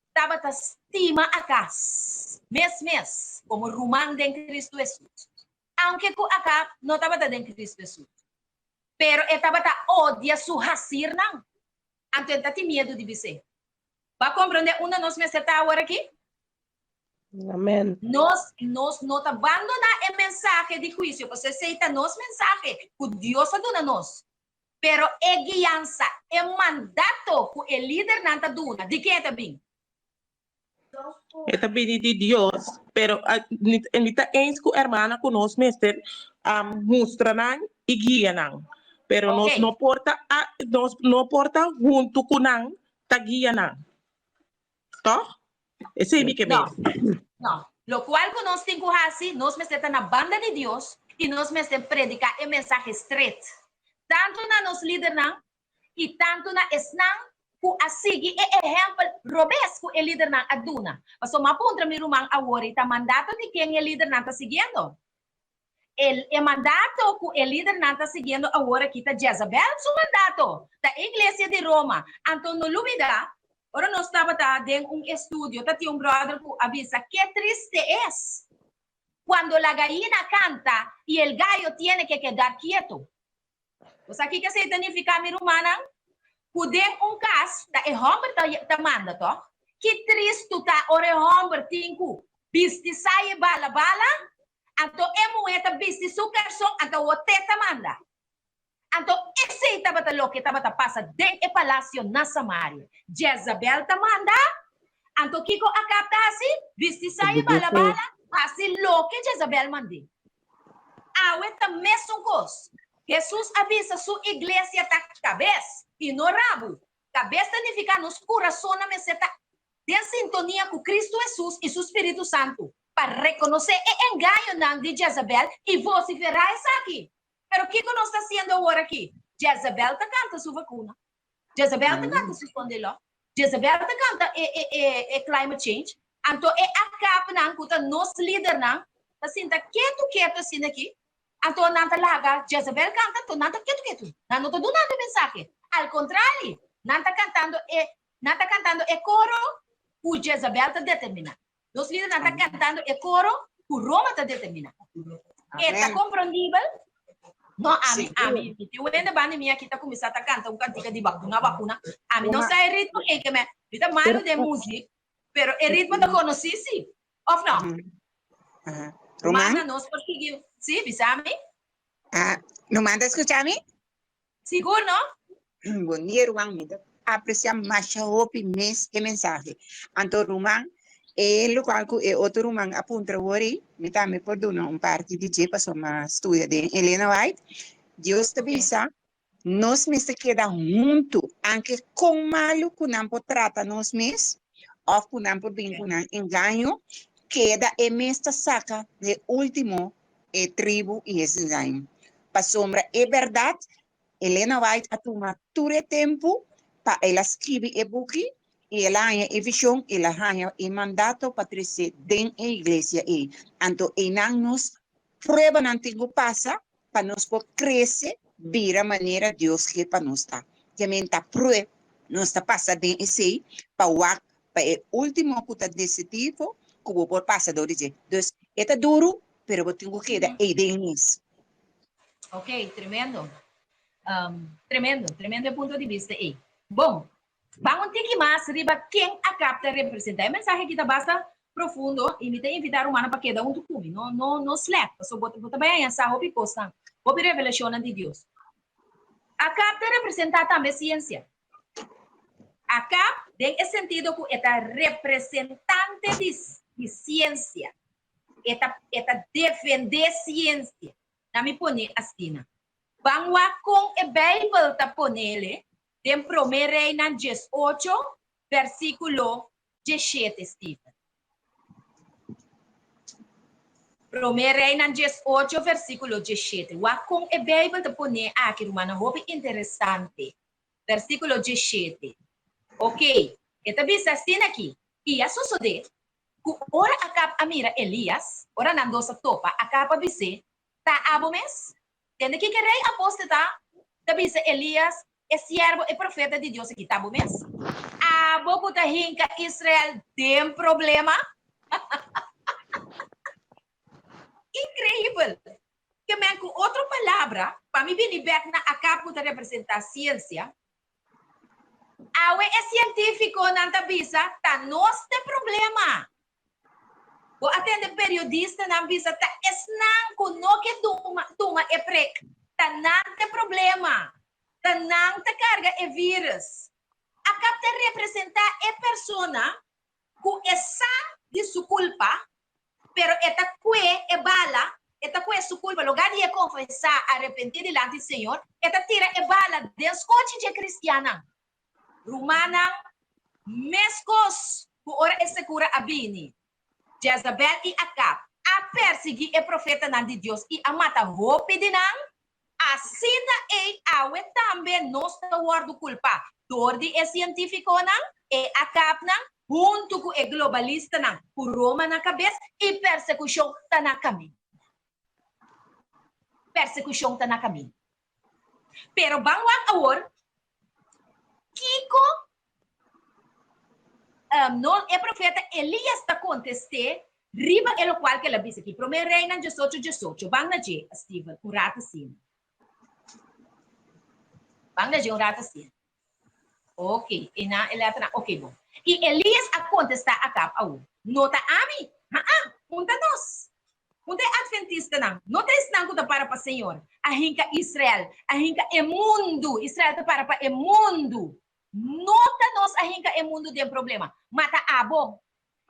estava a estima a casa. Mes, como rumang de Cristo Jesus. Aunque ku acá não estava de Cristo Jesus. Pero estava a odia su hasir não. Então tá tem medo de você. Vai compreender uma nós me está agora aqui? Amen. Nós não abandonar a mensagem de juízo, você aceita nossa mensagem, que Deus aduna nós. Pero é guiança, é mandato que o líder não está dando. De quem está bem? É também de Deus, pero nita eens ku hermana ku nós mestre mostra nang e guia nang. Pero Okay. nós não porta junto com nang, ta guia nang. Toh? Esse é que Não. Não. Lo cual que nós temos que fazer, nós estamos na banda de Deus e nós estamos predicar a mensagem estreita. Tanto na nos líder não, e tanto na esnang, que a seguir é exemplo robes que o líder não aduna. Mas o mapuntra mi rumang awori, tá mandato de quem o líder não está seguindo. O mandato que o líder não está seguindo agora aqui está Jezabel, seu mandato, da igreja de Roma. Então, no Lubida, ora nós estava em um estúdio, tinha um brother que avisa, que triste é quando a gallina canta e o gallo tiene que quedar quieto. Pues aqui que se significa mi rumana, kudeng um caso, da homem tá manda to, que triste tá ore homem tinku, bisti sai bala, anto emueta bisti sukar song, anto o teta manda. Anto esse taba lo que taba passa dentro do palácio na Samaria. Jezabel ta manda, anto kiko akaptasi, bisti sai bala, assim lo que Jezabel mandi. Awe ta mesmo cos. Jesus avisa sua igreja tá cabeça e no rabo. Cabeça significa nos coração na meseta de sintonia com Cristo Jesus e seu Espírito Santo para reconhecer o engano de Jezabel e vociferar isso aqui. Pero o que nós está fazendo agora aqui? Jezabel tá canta sua vacuna. Jezabel tá canta sua condela. Jezabel tá canta climate change. Então acaba não que nos líder não tá sinta quieto assim aqui. Então, não laga, Jezabel canta, então não está quieto. Não está dando mensagem. Ao contrário, não está cantando é coro, o Jezabel está determinado. Os líderes não estão cantando é coro, o Roma está determinado. Está compreendível? Não, a mim, eu ainda bem minha aqui está começando a cantar cantiga de vacuna. A mim não sai ritmo, que me, está malo de música, pero o ritmo está conhecido, ou não? Romana, nós conseguimos. Sí, ¿bisame? ¿No manda a escucharme? Seguro, ¿no? Bom dia, Ruang. Aprecia mais hope mes e mensagem. Anto Ruang, local que outro Ruang apunta hoje, me também perdona parte de jepa uma estuda de Helena White. Deus te avisa, nós me se queda junto, aunque com malo que não trata nós mes, ou que não por bem com engano, queda e mesta saca de último tribo e esse ganho. Para sombra, é verdade, Helena White a tomar todo o tempo para ela escrever e book e ela ganha a visão, ela ganha o mandato para crescer dentro da igreja. Então, ela nos prueba no antigo passa para nós crescer, vira a maneira Deus quer para nós. Que me está prueba, nós está passando dentro esse para o último que está decisivo, que o por passador dizer. Então, é duro, pero eu tenho que dar evidências. Ok, tremendo. Tremendo ponto de vista aí. Bom, vamos ter que mais riba quem a capta representar. A mensagem aqui tá basta profundo e me tem invitar humana para cada um do cume. Não slap. Só bota bem essa roupa e costa. Roupa revelação de Deus. Acá te representa também ciência. Acá, en el sentido que es representante de ciencia, esta defender ciencia. Na me pone assim, vamos com a Bíblia ta ponele, em 1 Reina 18, versículo 17, Stephen. 1 Reina 18, versículo 17. Wa com a Bíblia ta pone aqui, uma roupa interessante. Versículo 17. Ok, esta bisa assim aqui. E a suceder, ora acaba a mira Elias, ora nando sa topa, acaba bise, ta abomes, tende que querer aposta ta bisa Elias, é siervo, é profeta de Deus aqui, ta abomes. Abo puta hinka Israel tem problema. Incrível. Que me com outra palavra, para mim vir back na acaba puta representar ciência. Awe é científico na tabisa, tá nós tem problema. O atende periodista na visa tá esnan com no que tuma é prec. Tá não tem problema. Tá não tem carga é vírus. Acaba de representar é persona que é sã de sua culpa, pero esta que é bala, esta que é sua culpa, lugar de confessar, arrepender diante do Senhor, esta tira é bala des coche de cristiana. Romana, mescos, que ora é segura a bini. Jezabel e Acab, a perseguir o profeta de Deus e a mata roupa de não, assim e awe também nós temos culpa. Tordi é científico não, e Acab não, junto com o globalista não, com Roma na cabeça e persecução está na caminho. Persecução está na caminho. Pero vamos agora, Kiko, não é profeta Elias está contestando, riba é o qual que ela disse aqui. 1 Reina 18, vamos na G, Steven, um rato assim. Vamos na G, um rato assim. Ok, e na letra, ok, bom. E Elias a contestar a capa, nota ami, unta nós. Unta adventista não tem estanco para o Senhor. A hinca Israel, a hinca é mundo, Israel está para o mundo. Nota nós a hinca é mundo de problema. Mata abo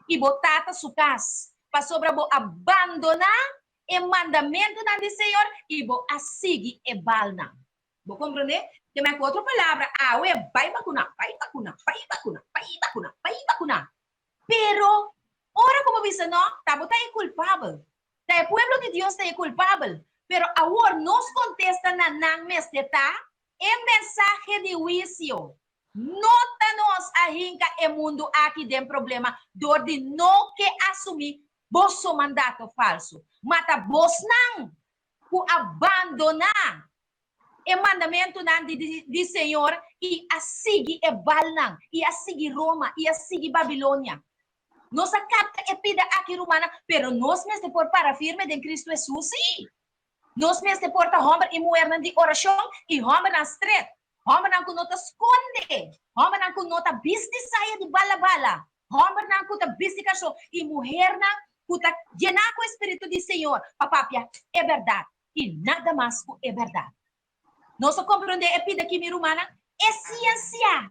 e botata sucas. Para sobra bo abandonar o mandamento do Senhor e bo a seguir e balna. Vou compreender? Tem mais outra palavra. Vai vacunar. Pero, ora como diz não, tá botando culpável. Tá o povo de Deus tá culpável. Pero agora nos contesta na nang mesteta é mensagem de juízo. Nota-nos a hinca e mundo aqui tem problema dor de não que assumir vosso mandato falso. Mata vos não ku abandonar o mandamento de Senhor e a seguir e Balnang, e a seguir Roma, e a seguir Babilônia. Nossa capta é pida aqui romana, pero nós mesmo por para firme em Cristo Jesus, sim. Nós mesmo porta homem e mulher de oração e homem na street. Homem não nota esconde. Homem não nota business saia de bala-bala. Homem não nota business cachorro. E mulher não nota llenar com o Espírito do Senhor. Papapia, é verdade. E nada mais é verdade. Nós compreender é pida aqui, minha humana, é ciência.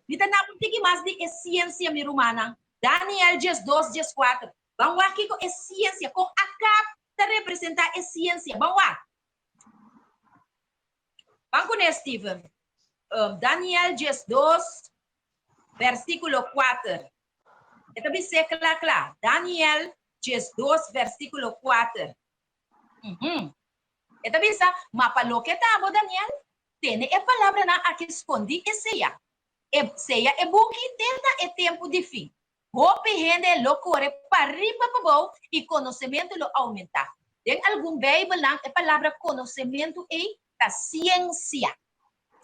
Então, não tem mais de ciência, minha humana. Daniel 12, 4. Vamos aqui com ciência, com a capa representar a ciência. Vamos lá. Vamos com Steven. Daniel 12, versículo 4. Ito bisa claro. Daniel 12, versículo 4. Ito bisa, mapaloke tabo Daniel. Tene a palavra na aqui escondi e seia. Seia e buki tenta e tempo de fim. Hope rende loucura para riba para bom e conhecimento lo aumentar. Tem algum Bíblia lang a palavra conhecimento e a ciência.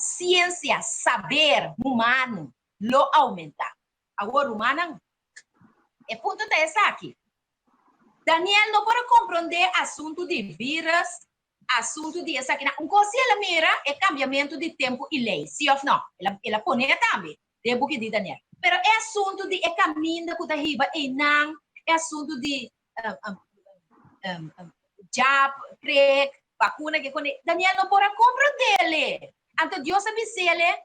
Ciência, saber humano, lo aumentar. Agora, humano, é ponto dessa aqui. Daniel não pode compreender assunto de vírus, assunto de essa aqui. Coisa ela mira é cambiamento de tempo e lei. Sim ou não? Ela põe também, de book de Daniel. Pero é assunto de caminho que está riba e não é assunto de jab, crack, vacuna que Daniel não pode compreender. Então, Deus avisele,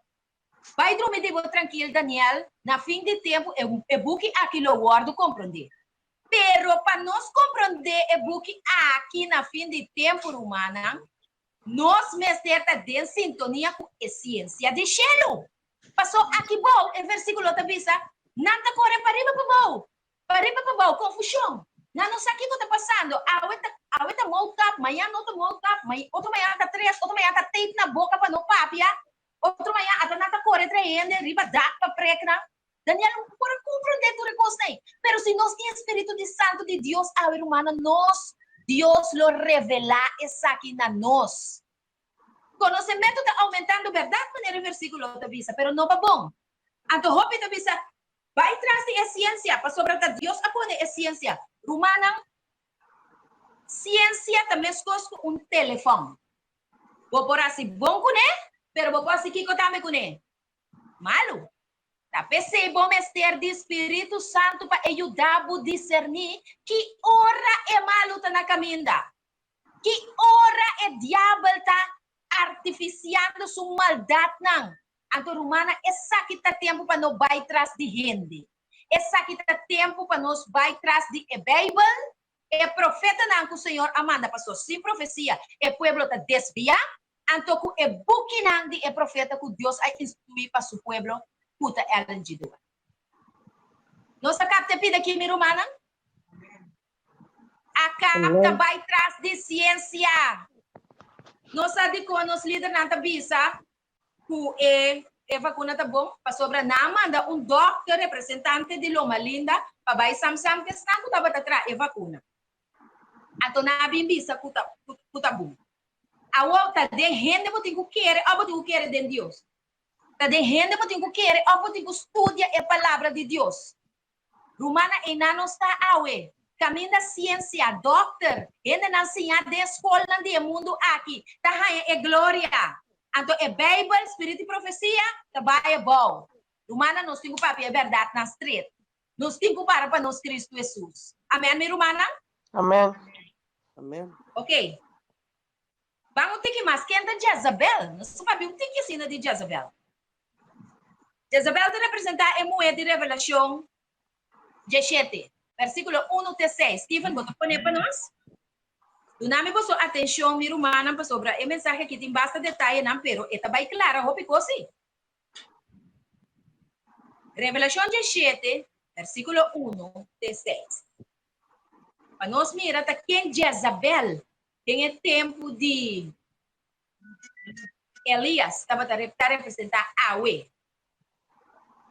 vai dormir de boa tranquilo, Daniel, na fim de tempo, é buque aquilo guardo compreender. Pero, para nós compreender é buque aqui na fim de tempo humana, nós mestres de sintonia com a ciência de chelo. Passou aqui bom, em versículo da visa, nada corre para riba para bom, confusão. Não sei o que está passando. Aweta moltap, manhã não está moltap, outro manhã está 3, outro manhã está tape na boca para não papia, outro manhã está nada corre traindo, riba dá para precna. Daniel, não pode compreender tudo isso, né? Pero se nós temos Espírito de Santo de Deus, a humana, nós, Deus lo revela isso aqui na nós. Conhecimento está aumentando, verdade, maneira versículo da visa, pero não é bom. Então, hope da visa, vai trazer a ciência, para sobre Deus apone a ciência. Romana, ciência também é com telefone. Vou por assim, bom com ele, pero vou por assim, que também com ele. Malo. Tá percebendo mestre de Espírito Santo para ajudar a discernir que hora é malo tá na caminha. Que hora é diabo tá artificiando sua maldade não. Então, romana, essa que tá tempo para nós vai atrás de gente. Essa que tá tempo para nós vai atrás de a Bíblia. É profeta não que o Senhor amanda passou sem profecia. É povo tá desviar. Então, é buque não de profeta que Deus a instruir para seu povo. Puta ela de doa. Nossa capta pida aqui, minha romana. A capta vai atrás de ciência. Nossa dico, nos líder na tabisa, que é vacuna tá bom, para sobra na manda doctor representante de Loma Linda, para vai sam que está que tá atrás é vacuna. Ato na bimbisa kuta bom. A outra de rende botin que quer, a botin que quer de Deus. Tá de rende botin que quer, a botin que estudia a palavra de Deus. Romana e não está awe. Caminho da ciência, doctor, ainda não ensinar de escola de mundo aqui. Tá é glória. Então, é Bíblia, Espírito e profecia, trabalho é bom. Romana, nós temos papel, é verdade, na street. Nós temos para nós Cristo Jesus. Amém, minha romana? Amém. Amém. Ok. Vamos ter que mais. Quem é Jezabel? Nós sabemos o que é ensina de Jezabel. Jezabel te representar a moeda de revelação 17. Versículo 1 até 6. Stephen, vou poner para nós. Do nome você atenção, minha irmã, para sobre a mensagem que tem bastante detalhe, não, pero está bem clara, hope que sim. Revelação 17, versículo 1 até 6. Para nós mirar quem Jezabel tem o tempo de Elias, estava a representar Awe.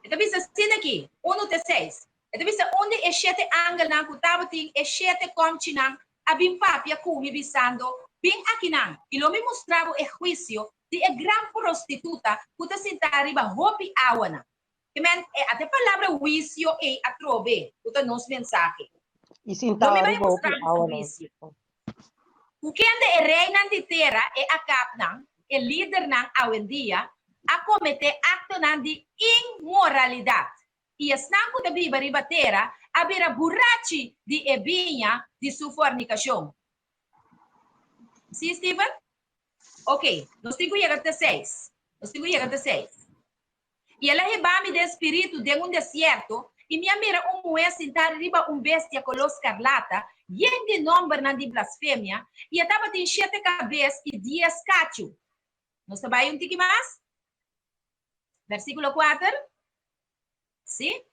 Então, visa assim aqui, 1 até 6. Então, visa onde é 7 ângulos na kutaba ting é 7 continang abim papia kumi bisando bem aqui não. E lo me mostrava o juízo de a gran prostituta que sentar riba hopi awana. Amen. Até palavra juízo é a trove, o nosso mensagem. E Lo sinta me a vai riba mostrar a o juízo. O que anda é reina de terra é a capnang, é líder ng awendia, a cometer acto de imoralidade. E estanco da Bíblia ribatera abira burrachi de ebinha de sua fornicação. Sim, Steven? Ok, nós temos que chegar até 6. E ela rebame de espírito de deserto e minha mira mulher sentar riba bestia color escarlata e de nome de blasfêmia e estava tem 7 cabeças e 10 cachos. Nós trabalhamos um tique mais? Versículo 4. Sim?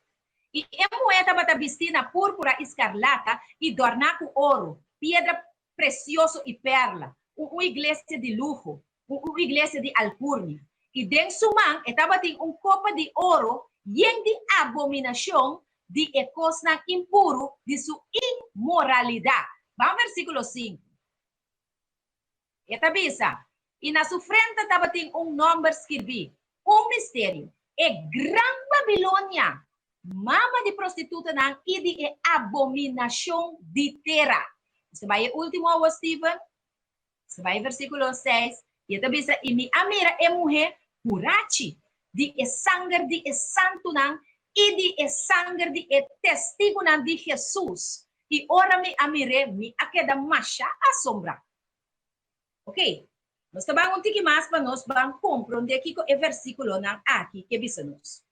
E a mulher estava vestida púrpura escarlata e adornada com ouro, pedra preciosa e perla, uma igreja de luxo, uma igreja de alcurnia. E dentro sua mão estava copo de ouro e de abominação de coisa impuro de sua imoralidade. Vamos ao versículo 5. Esta bisa. E na sua frente estava nome escrito, mistério. É Gran Babilônia, mama de prostituta e de abominação de terra. Você vai ao último, Steven. Você vai ao versículo 6. E esta bisa, e minha amira é mulher purachi de sangue de santo e de sangue de testigo de Jesus. E ora me amire me aquela macha assombra. Ok? Nós trabalhamos um pouquinho mais para nós vamos compreender aqui o versículo não aqui que bisa nós.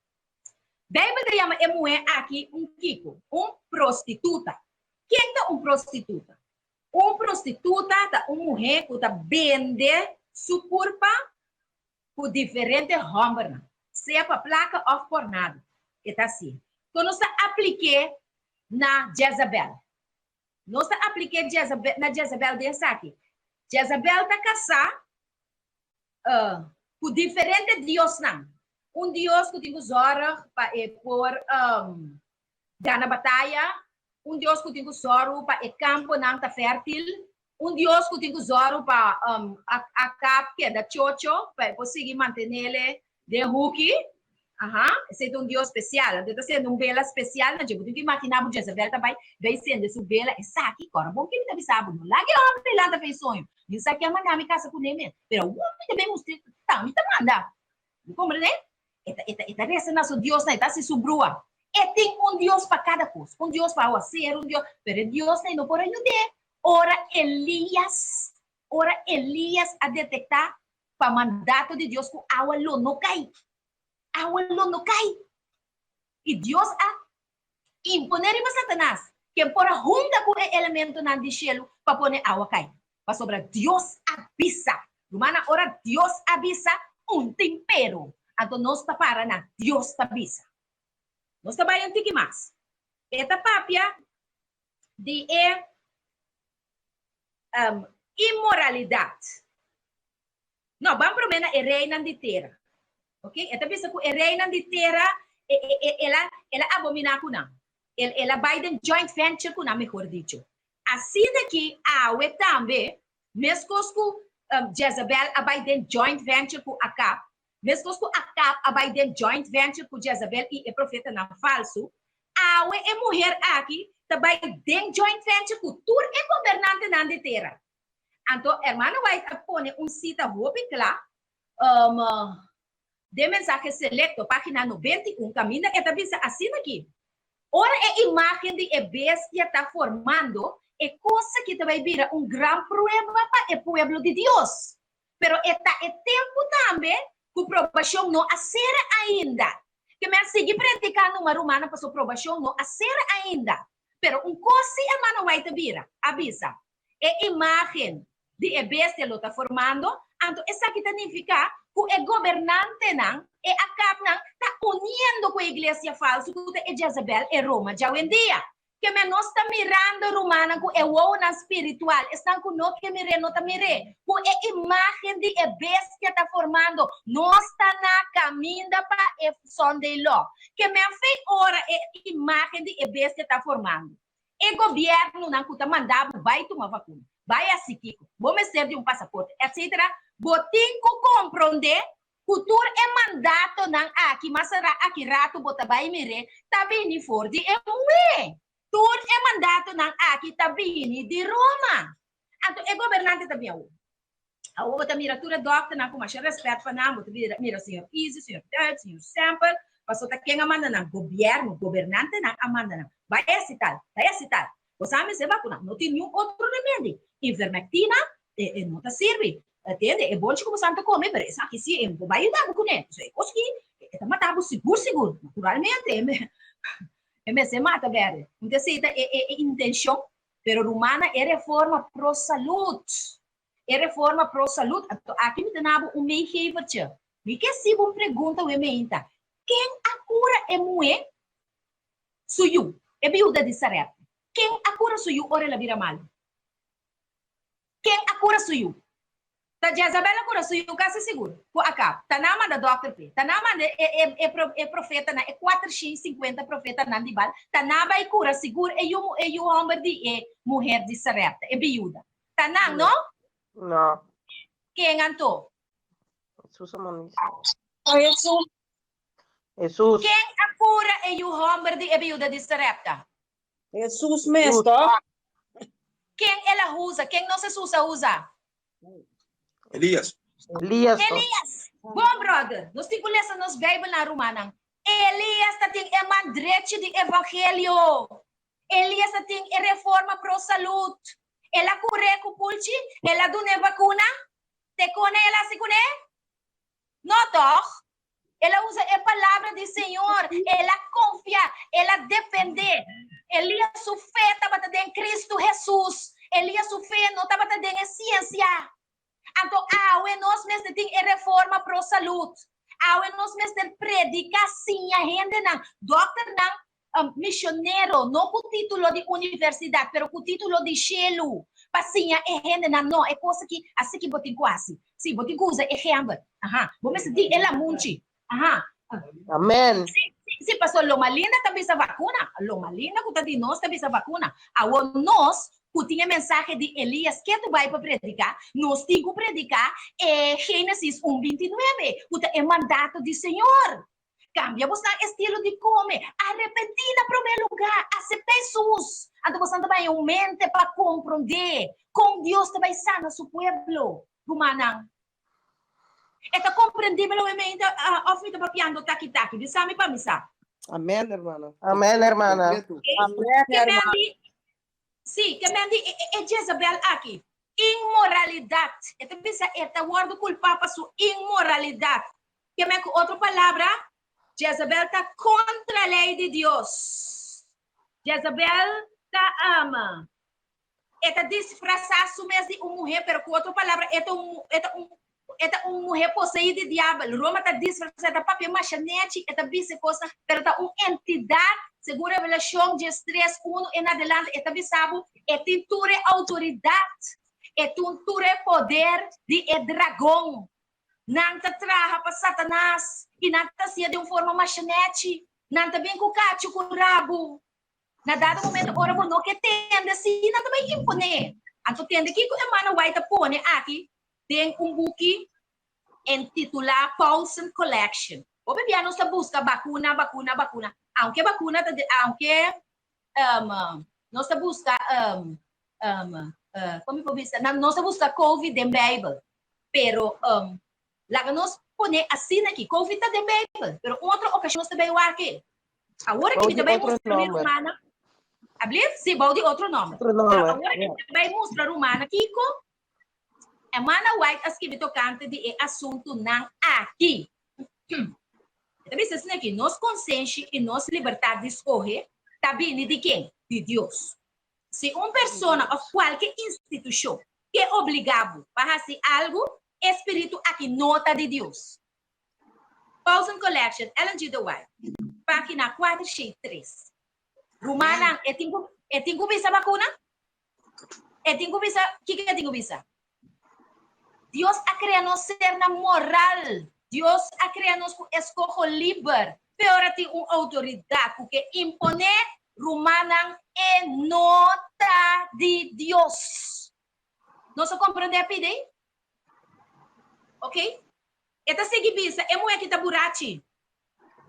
Bíblia chama é mulher aqui kiko, prostituta. Quem é prostituta? Prostituta é uma mulher que vende sua corpo por diferentes homens, seja para placa ou por nada. É assim. Então, nós apliquemos na Jezabel. Nós apliquemos na Jezabel desse aqui. Jezabel está casada por diferentes deuses. Deus que tem zorro para por ganhar batalha. Deus que tem zorro para o campo não está fértil. Deus que tem zorro para a capa que é da chocho para conseguir manter ele de rookie. Esse é Deus especial. Deve ser bela especial. Não tem que imaginar que Jezabel também vai sendo sua bela. Essa aqui, cara, bom que me deve saber. Lá que o homem lá fez sonho. Isso aqui é uma minha casa com ele. Mas o homem também mostrou. Tá, me manda. Compreende? Esta resta nosso Deus não está se subrua. E tem Deus para cada coisa. Deus para o acero, Deus. Mas Deus não pode ajudar. Ora Elias a detectar para mandato de Deus que a água não cai. A água não cai. E Deus a imponer para Satanás que por junta com o elemento na de cielo para pôr a água cai. Para sobrar Deus avisa. Romana, ora Deus avisa tempero. Então, nós está para na Deus está avisa. Nós está bem antigo mais. Esta papia de imoralidade. Não, vamos prometer é reina de terra. Ok? Esta vez que é reina de terra, ela abomina com não. Ela vai de joint venture com não, melhor dito. Assim daqui, a também, mesmo que Jezabel vai de joint venture com Acab, mesmo que Acab vai de joint venture com Jezabel e é profeta não falso, a mulher aqui também de joint venture com tur é governante na de terra. Então, hermano, vai pôr cita roupa lá, de mensagem selecto, página 91, caminha, é também assim aqui. Ora, a imagem de bestia está formando, é coisa que também vira grande problema para o povo de Deus. Pero é tempo também que a provação não acera ainda. Que me seguir praticando uma romana para a provação não acera ainda. Pero coisa, hermano, vai te vira, avisa. É imagem de bestia lo está formando, então isso aqui significa que o governante não, e a cap não, está unindo com a igreja falsa, que é Jezabel e Roma, já em dia. Que me não está mirando romana com o outra espiritual, estão com nós que mire, não está mire, com a imagem de bestia está formando, não está na caminho para a som de ló. Que me fez ora a imagem de bestia está formando. E o governo não está mandando, vai tomar vacuna. Vai assim, Kiko. Vamos ser de passaporte, etc. Botem que compreender que tudo é mandato não aqui, mas será aqui rato bota vai mire, tá vindo for de Emue. Tudo é mandato não aqui, tá vindo de Roma. Então, é governante também. A outra miratura doctor não com mais respeito para não, mira senhor Easy, senhor Ted, senhor Sample, passou tá quem amanda não, governante não amanda não. Vai esse tal. Você me se vacuna, não tem nenhum outro remédio. Ivermectina, não te serve. Entende? É bom que você não come, mas isso aqui sim, vai ajudar com ele. Isso é coisa que está matando seguro, naturalmente. Mas se mata, velho. Então, é intenção, mas romana é reforma pro saúde. É reforma pro saúde. Aqui me dá meio que me quer se uma pergunta, quem a cura é mulher? Suyu. É viúva de Sarep. Quem a cura suyu, ora ela vira mal. Quem a cura suyu? Ta Jezabel a cura suyu, quase seguro. Por acá. Ta nama da doctor P. Ta nama é profeta, é 450 profeta na de bal. Ta nama é cura seguro, é o homem de mulher de Sarep. É viúva. Ta nama, não? Não. Quem antou? Jesus amor. Jesus. Quem a cura é o homem de viúva de Sarep? Jesus mesmo. Quem ela usa? Quem não se usa? Elias. Elias. Bom, brother. Nós temos que ler nos Bíblia na romana. Elias tem a mandrete de evangelho. Elias tem a reforma pro saúde. Ela cura com pulci, ela dá vacuna. Te cone ela se cone? Não, toch? Ela usa a palavra do Senhor, ela confia, ela depende. Elias sua fé estava em Cristo Jesus. Elias sua fé não estava em ciência. Então, nós mesmos temos reforma para a saúde. Nós mesmos predicar sim a gente não. Doutor não, missionário, não com título de universidade, mas com título de cielo. Para sim a gente não, é coisa que assim que botem quase. Sim, botem coisa é renda. Vamos dizer ela munchi. Amen. Sim, pastor, Loma Linda também sa vacuna. Loma Linda, que de nós também sa vacuna. Nós, que tinha mensagem de Elias, que tu vai para predicar, nós temos que predicar Gênesis 1:29, que é mandato do Senhor. Cambiamos na estilo de comer, arrepentir na primeiro lugar, aceitar Jesus. Então você também mente para compreender como Deus também sana seu povo. Rumanang. Esta compreendível obviamente ofrita papiando taki-taki. Disami pa misa. Amén, hermana. Amén, hermana. Amén, hermana. Sim, que me é Jezabel aqui. Imoralidade. Esta bisa esta word culpa para sua imoralidade. Que me com outra palavra, Jezabel está contra a lei de Deus. Jezabel está ama. Esta disfrazar su mesmo de uma mulher, pero com outra palavra, esta uma mulher possuída de diabo. Roma está disfarçada, papel machanete, esta bicha coisa, pero está uma entidade, segura revelação de 3:1 em adelante, esta bisabo, é tintura autoridade, é tintura poder de dragão. Não está traja para Satanás, e não está sendo de uma forma machanete, não está bem com o cacho, com o rabo. Na dado momento, ora, não que tende assim, não está bem imponer. Então, tende que o irmão vai te pôr aqui, tem book intitulado Paulson Collection. O bebê não está busca vacuna. Aunque vacuna, não está busca, como eu disse, não está busca COVID em Bible. Pero, lá nós põe assim aqui, COVID está em Bible. Pero outra ocasião nós também o aqui. Agora que também mostra romana. Abrir? Sim, vou de outro nome. Agora que também mostra romana, Kiko. A mana white as que tocante de assunto não aqui. Então, isso assim aqui, nós consciência e nós liberdade de escolher, tá vindo de quem? De Deus. Se uma pessoa ou qualquer instituição que é obrigado a fazer algo, espírito aqui nota de Deus. Paulson Collection, Ellen G. White, página 463. Romana, é tingo visa vacuna? É tingo visa, o que é tingo visa? Deus ha criado nós ser na moral. Deus ha criado nós com escolho livre. Pero tem uma autoridade porque imponer romana é nota de Deus. Nós compreendemos a pide? Ok? Esta seguibisa é mulher que está burachi.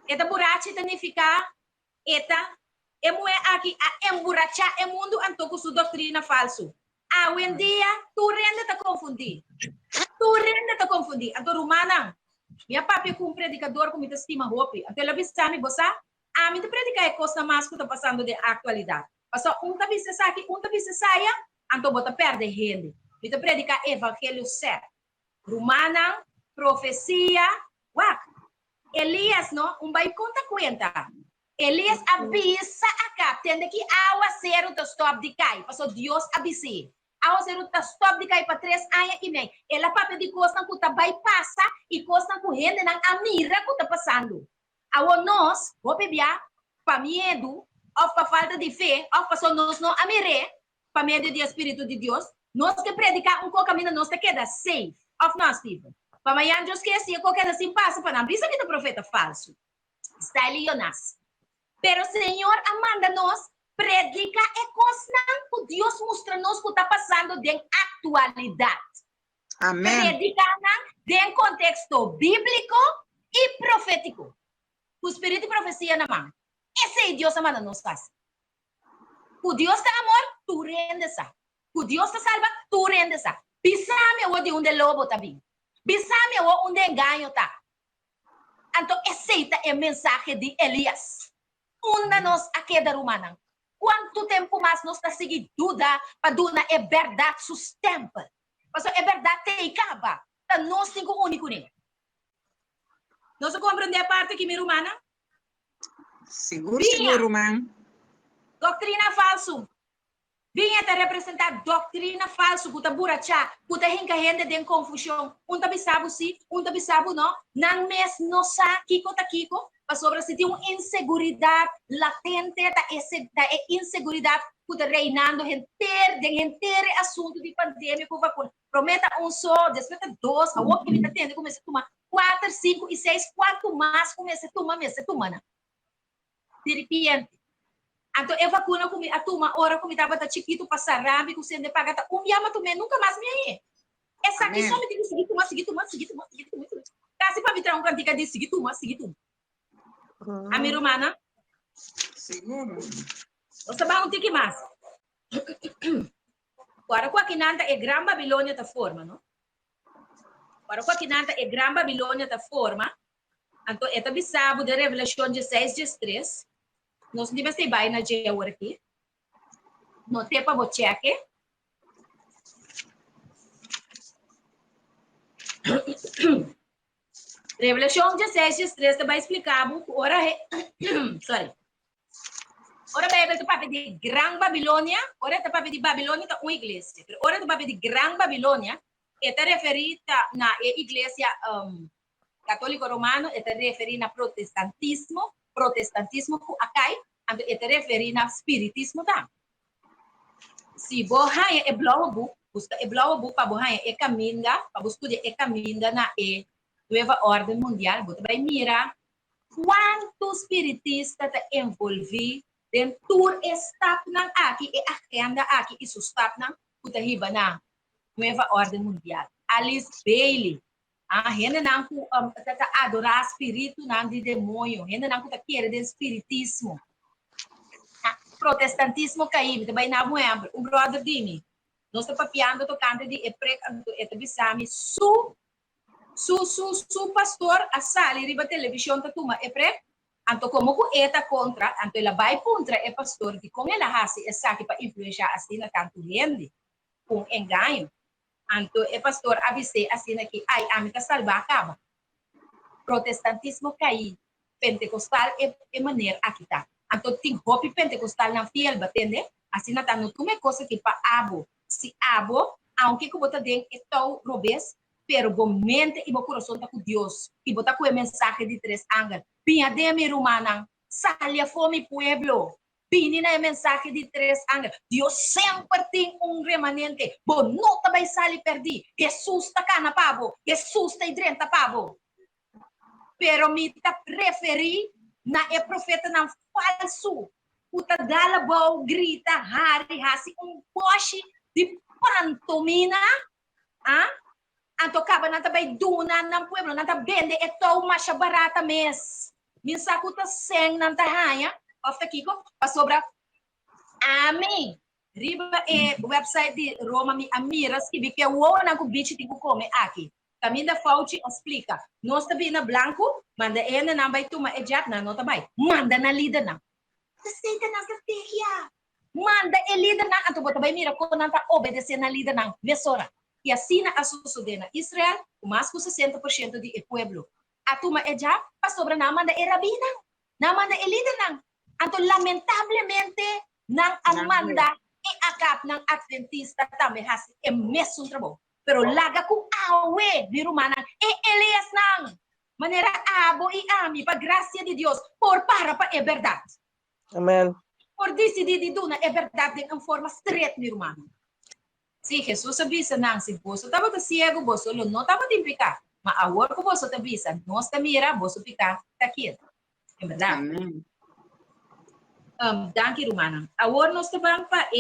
Esta burachi significa esta é mulher aqui a emborrachar o mundo anto com sua doutrina falso. Hoje em dia, tu rende te confundir. Então, romana, minha papi com um predicador com muita estima roupa. Então, ela disse a mim, você, a mim te predicar é coisa mais que está passando de atualidade. Passou vez aqui, vez saia, então você perde rende. Me te predicar evangelho certo. Romana, profecia, Elias, não, vai conta. Elias avisa acá, tende que água ser o stop de cai. Passou Deus avisa. Ao ser o stop de cair para 3 anos e meio, ela papai de coisa que está vai passar e coisa que rende na amira que está passando. Ao nós, vou beber para medo, ou para falta de fé, ou para só nós não amire, para medo do Espírito de Deus, nós que predicar caminho nós te queda safe, of nós, Stephen. Para amanhã, Deus esquece, qualquer assim passa para não brisa que é profeta falso. Está ali, Jonas. Pero Senhor amanda nós predica é coisa que Deus mostra-nos que está passando de atualidade. Amém. Predica em contexto bíblico e profético. O Espírito de profecia na mão. Esse é Deus amanda nós faz. O Deus está amor, tu rendes-a. O Deus está salva, tu rendes-a. Bisame o de onde lobo está vindo. Bisame o onde enganho está. Então, aceita a mensagem de Elias. Una-nos a queda romana. Quanto tempo mais nós está seguindo dúvida para dúvida é verdade sustenta. Mas é verdade tem acaba. tá nós cinco único, né? Nós compreender a parte que me romana? Seguro, seguro, man. Doutrina falso. Vinha te representar doutrina falso, kuta buracha, kuta hinka hende den confusão. Unta bisabu si, unta bisabu no, nang mes no sa, kiko ta kiko, pa sobra si tem inseguridade latente, ta inseguridade kuta reinando hentere assunto de pandêmico vacuna. Prometa só, desperta dois, a outra que me atende, comece a tomar 4, 5 e 6, quanto mais comece a tomar, de repente. Então, eu vacuna comigo, a turma, hora comigo estava chiquito, passar rabi, com sendo paga, yama também, nunca mais me aí. Essa aqui só me diz seguir tomar. Casi para me trazer um cantiga de seguir tomar. A minha romana? Seguro. Você vai um tique mais. Agora, com a quinanta é Gran Babilônia da forma, não? Agora, com a quinanta é Gran Babilônia da forma. Então, é também sábado de Revelação 16:3. Nós não vai vai na dia aqui. Não tem para você aqui. Revelação 16:3 vai explicar ora sorry. Ora bem, tu papo de Gran Babilônia, ora tu papo de Babilônia tá uma igreja. Ora tu papo de Gran Babilônia, está referido na igreja católico romano, está referido na protestantismo ku akai, ando está referido na spiritismo tá. Se bohaya é blauwe book, busca é blauwe book para bohaya é caminda, para buscar é caminda na nova ordem mundial, você vai mirar quanto spiritista tá envolvido dentro estap nang aqui e agenda aqui e sustap nang puta hiba na nova ordem mundial. Alice Bailey, renda nang ku adorar espírito nang de demônio, renda nang ku ta querer de espiritismo. Protestantismo caí, também na moeda, brother dimi. Nós está papiando tocando de eprek, etabisami su pastor a sali riba televisão ta tuma eprek. Anto como ku eta contra, anto ela vai contra é pastor que com ela hasi essa que para influenciar assim na tanto gente com engano. Anto é pastor avise assim que ai amiga salvar acaba. Protestantismo caí, pentecostal é maneira aqui tá. Anto ting hopi pentecostal na fiel batende, assim na tanto tume coisa que pa abo. Se abo, aunque que bota den etou robes, pero mente e bo coração tá com Deus. E bota com a mensagem de 3 ángeles. Pinha de mi romana, salia fome pueblo. Pini na mensagem de 3 ángeles. Deus sempre tem remanente. Bo nota vai salir perdi. Jesus tá cá na pavo. Jesus tá drenta pavo. Pero me tá referi na profeta na falso. Puta dala bo grita hari hasi poche de pantomina. Anto kaba nanta bay duna ng pueblo nanta bende eto masya barata mes. Minsa ko ta seng nanta haya of the kiko pasobra ami. Riba website di Roma mi amiras que que o na ko bichi tigo come aqui. Caminda Fauci explica. Nós tabi na blanco, manda ena na bay tuma ejak na nota bay. Manda na líder na. Kasi na strategia. Manda e líder na anto bota bay mira ko nanta obedecer na líder na mesora. E assim a sucede na Israel, mais que 60% de pueblo. A turma é já, a sobra não manda é rabina, não manda é líder não. Então, lamentavelmente, não manda e acaba não adventista também é mesmo trabalho. Pero laga com awe, de romana, é Elias não. Maneira abo e ami, para graça de Deus, para é verdade. Amen. Por decidir de duna é verdade de uma forma straight, de romana. Si Jesus avisa nang si boso tava ta ciego boso lo no tava de picar, mas agora que boso te avisa, nós ta mira boso picar ta quieto. É verdade? Danke romana. Agora nós ta pa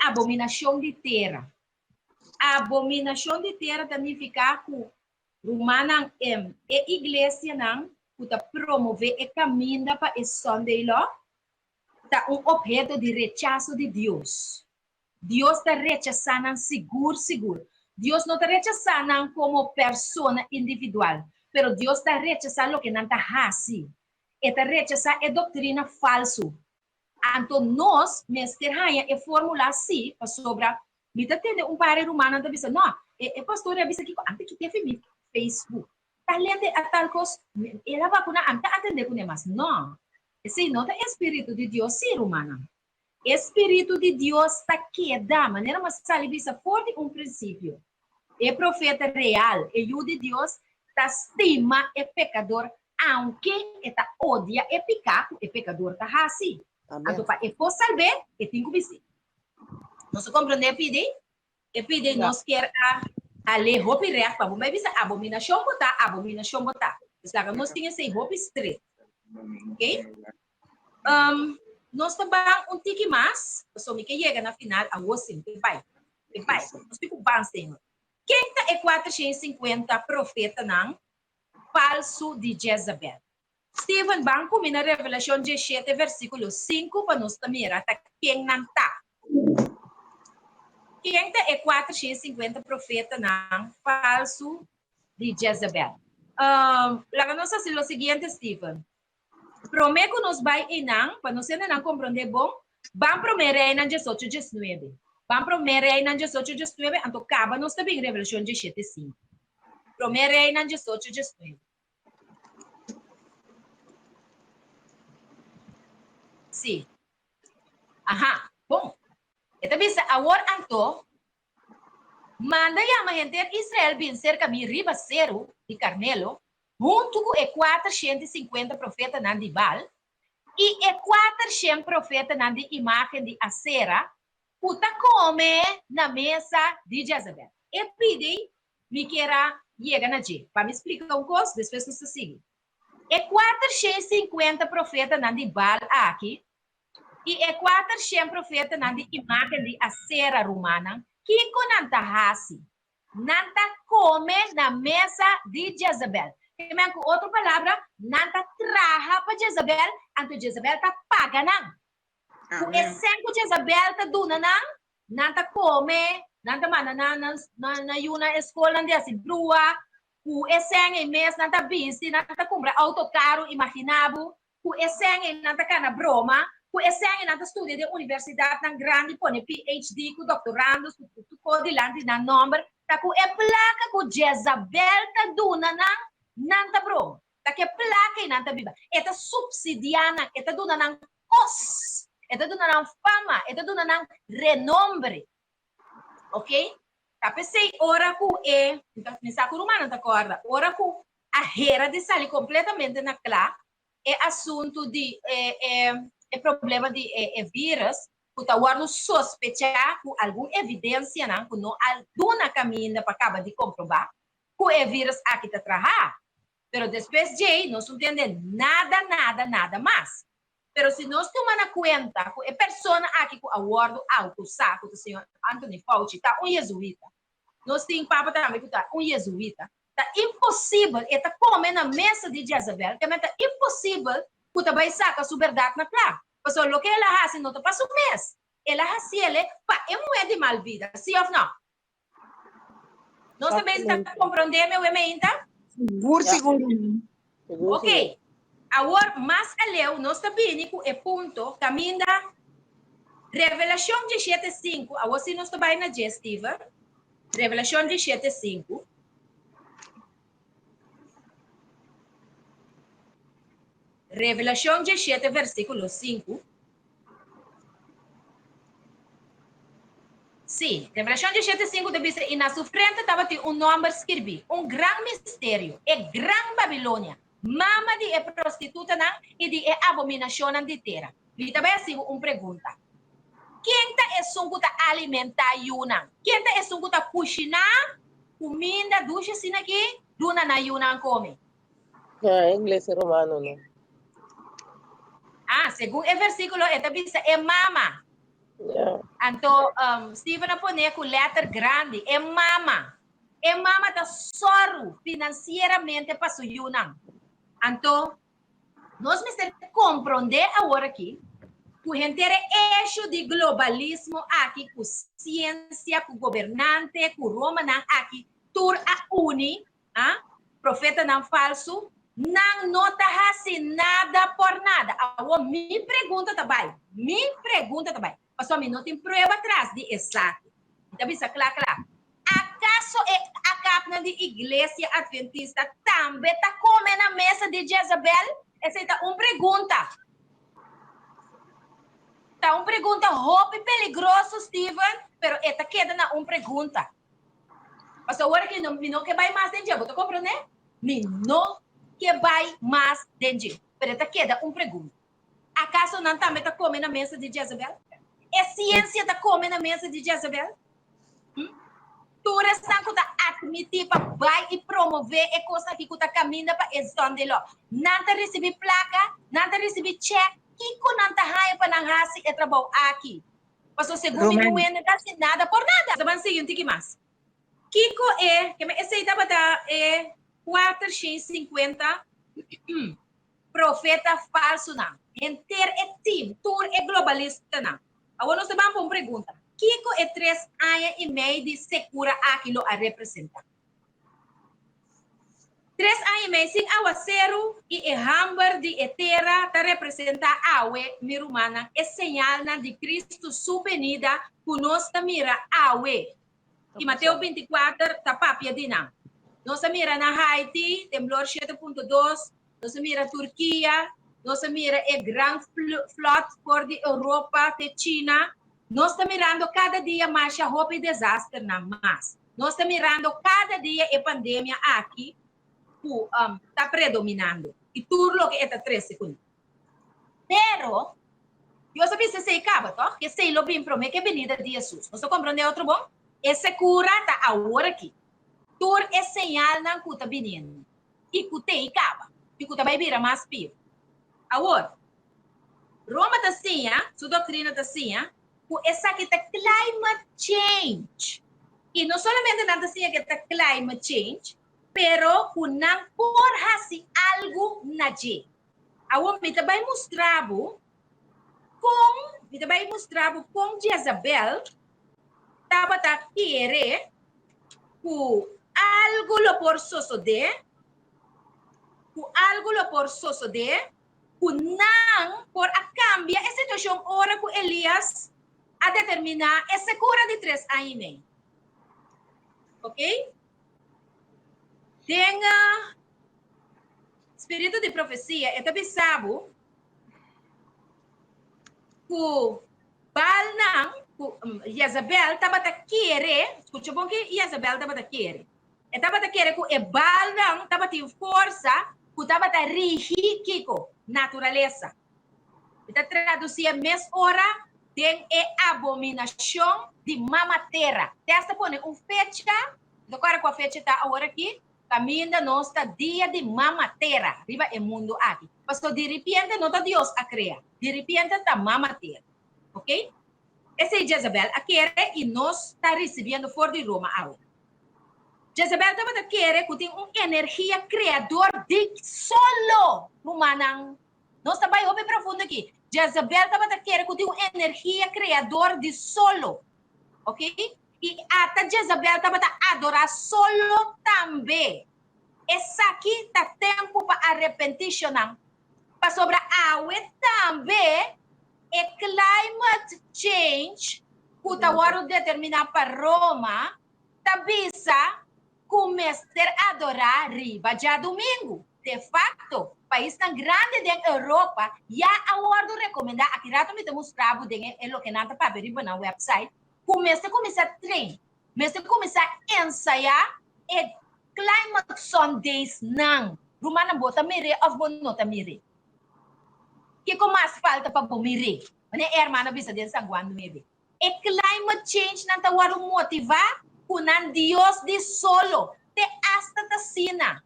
abominação de terra. Abominação de terra significa que romana igreja nang puta promover e caminho para o Sunday law ta objeto de rechazo de Deus. Deus está rechazando seguro. Deus não está rechazando como pessoa individual, pero Deus está rechazando lo que não está assim. Está rechazando a doutrina falso. Então, nós, mestre Raya, é fórmula assim, para sobra, me está tendo par romano, está dizendo, não, pastor avisa aqui, ante que teve Facebook. Talente a tal coisa, ela vai kuna ante atender com mas não. Esse não é Espírito de Deus, ser humana. Espírito de Deus está queda, maneira mas salibisa forte princípio. É profeta real, é o de Deus, está estima é pecador, aunque está odia é pecador está assim. Então, para salvar, é tem que viver. Nós compreendemos pede nós quer a lei roupa real, para mas bisa abominação botar. Então, nós temos esse roupa straight. Ok? Nós também tique mais, só me que chega na final a você, vai. Nós ficamos bem, Senhor. Quem é 450 profeta não? Falso de Jezabel. Stephen Banco, na Revelação 17, versículo 5, para nós também até quem não está. Quem é 450 profeta não? Falso de Jezabel. Lá nós fazemos o seguinte, Stephen. Prometo que nos vai e não, para nós não compreender bom, vamos prometer em 18, 19. Vamos prometer em 18, 19, então acaba nós também Revelação 17, 5. Prometer em 18, 19. Sim. Aha, bom. Então, agora, então, manda a gente Israel vir cerca de riba zero de Carmelo, junto com 450 profetas na de Baal, e 400 profetas na de imagem de Acera, puta come na mesa de Jezabel. E pedi, me queira, chega na G. Para me explicar coisa, depois você siga. 450 profetas na de Baal aqui, e 400 profetas na de imagem de Acera romana, que nanta hasi, nanta come na mesa de Jezabel. Com outra palavra, nanta traha para Jezabel, anto Jezabel tá paga não. O exemplo de Jezabel tá duna não, nanta come, nanta mana na yuna escola onde assim brua, o exemplo mês nanta bisi, nanta compra autocarro imaginável, o exemplo nanta cana broma. O exemplo nanta estudia de universidade na grande, põe PhD, com doutorando, com dilante na número, tá com placa com Jezabel tá duna não, nanta bro, tá que placa e nanta biba. Eta subsidiana, eta duna nang cos, eta duna nang fama, eta duna nang renombre. Ok? Tá pensei, ora ku me saco rumana tá corda, ora ku a hera de sali completamente na clá, assunto de problema de vírus, que tá guardando sospechar com alguma evidência, não, que não alguma caminho para acabar de comprovar, que o vírus aqui está atrás. Pero depois de nós não entendemos nada mais. Pero se nós tomamos conta que a pessoa aqui que aguardo alto saco do senhor Anthony Fauci tá jesuíta. Nós temos papa também que tá jesuíta. Tá impossível, eta come na mesa de Jezabel, também tá impossível que tá vai sacar sua verdade na clara. Porque o que ela faz não tá para o mês. Ela faz ele para é de mal vida, sim ou não? Nós também está compreendendo o emenda? Segundo. Ok. Agora, mais além, nós também com o ponto, caminho da Revelação 17:5. Agora, se nós estamos na gestiva, Revelação 17:5. Revelação 17, versículo 5. Sim, Revelação 17, 5 diz, e na sua frente estava um nome escrito, grande mistério, grande Babilônia, mama de prostituta e de abominação de terra. E também assim, uma pergunta. Quem é o que alimentar Yuna? Quem é o que cozinhar comida ducha assim aqui? Duna na Yuna come. Inglês romano, não? Segundo o versículo, esta diz, mama. Yeah. Então, Stephen apone com letra grande, mama. Mama está soro financeiramente para o Yunnan. Então, nós precisamos compreender agora aqui que o eixo de globalismo aqui, com ciência, com governante, com Roma, aqui, tur a uni, profeta não falso, não nota assim nada por nada. Agora, me pergunta também. Pastor, não tem prova atrás de exato. Então, isso é claro. Acaso acaso a cap na de igreja adventista também tá comendo na mesa de Jezabel? Essa é uma pergunta. Tá uma pergunta hope peligroso, Steven, pero esta queda na uma pergunta. Mas agora que não que vai mais dentro, você compreende? Não que vai mais dentro, pero esta queda uma pergunta. Acaso não também tá comendo na mesa de Jezabel? É ciência tá comendo na mesa de Jezabel? Tu restan que tá admitir para vai e promover e coisa que tá caminhando para esconder lá. Não tá receber placa, não tá receber check, Kiko não tá raia para não rasi e trabalho aqui. Mas o segundo não é nada por nada. Também seguinte que mais. Kiko que me aceita para 450 profeta falso não. Enter é team, tour é globalista não. Agora nós vamos para uma pergunta. Kiko é 3 anos e meio de segura aquilo a representar. 3 anos e meio sem aguacero e hamburger de etera para representar awe mirumana é sinal de Cristo subvenida conosco mira awe. E Mateus 24 tá papia de não. Nós mira na Haiti, temblor 7.2, nós mira Turquia, nós mira é grande flood por de Europa, de China. Nós estamos mirando cada dia mais a roupa e desastre na mais. Nós estamos mirando cada dia a pandemia aqui está predominando. E tudo que está 3 segundos. Pero, eu sabia se sei acaba, tá? Que sei lo bem promete que é venida de Jesus. Você compreende outro bom? Essa cura está agora aqui. Tudo é sinal na que está vindo. E que tem acaba. E que vai virar mais pior. Agora, Roma está assim, sua doutrina está assim, essa que está climate change. E não somente nada assim que está climate change, pero não por assim algo na gente. Agora, me vai mostrar como Jezabel estava querer que algo lo por suceder, não por a cambiar a situação ora que Elias a determinar essa cura de 3 anos e meio. Ok? Tenha espírito de profecia, é também sabe que Jezabel estava a querer, escuta bom que Jezabel estava a querer. Estava a querer que Baal não estava a força, que estava a rigir Kiko, natureza. Está traduzir mês hora tem abominação de mamateira. Testa põe fecha, agora com a fecha está agora aqui, caminha nossa dia de mamateira, riba é mundo aqui. Mas de repente não está Deus a criar, de repente está mamateira, ok? Essa é Jezabel a querer e nós está recebendo fora de Roma agora. Jezabel estava a querer que tem uma energia criador de solo humana. Nós estamos bem profundo aqui. Jezabel estava a querer que tem uma energia criador de solo. Ok? E até Jezabel estava a adorar solo também. Esse aqui está tempo para arrepentir, não? Para sobre a água também é climate change, que está determinado para Roma, tabisa começar a adorar riba já domingo. De fato, país tão grande da Europa, já agora recomendar, aqui rato me demonstrava o que não está para ver na website, começa a treinar, começa a ensaiar e climate Sundays não. Rumana bota mire, of bonota mire. Que com mais falta para mire? Né, irmã, bisa de sanguando mire. E climate change não está agora motivar kunan Dios de solo, te hasta tasina.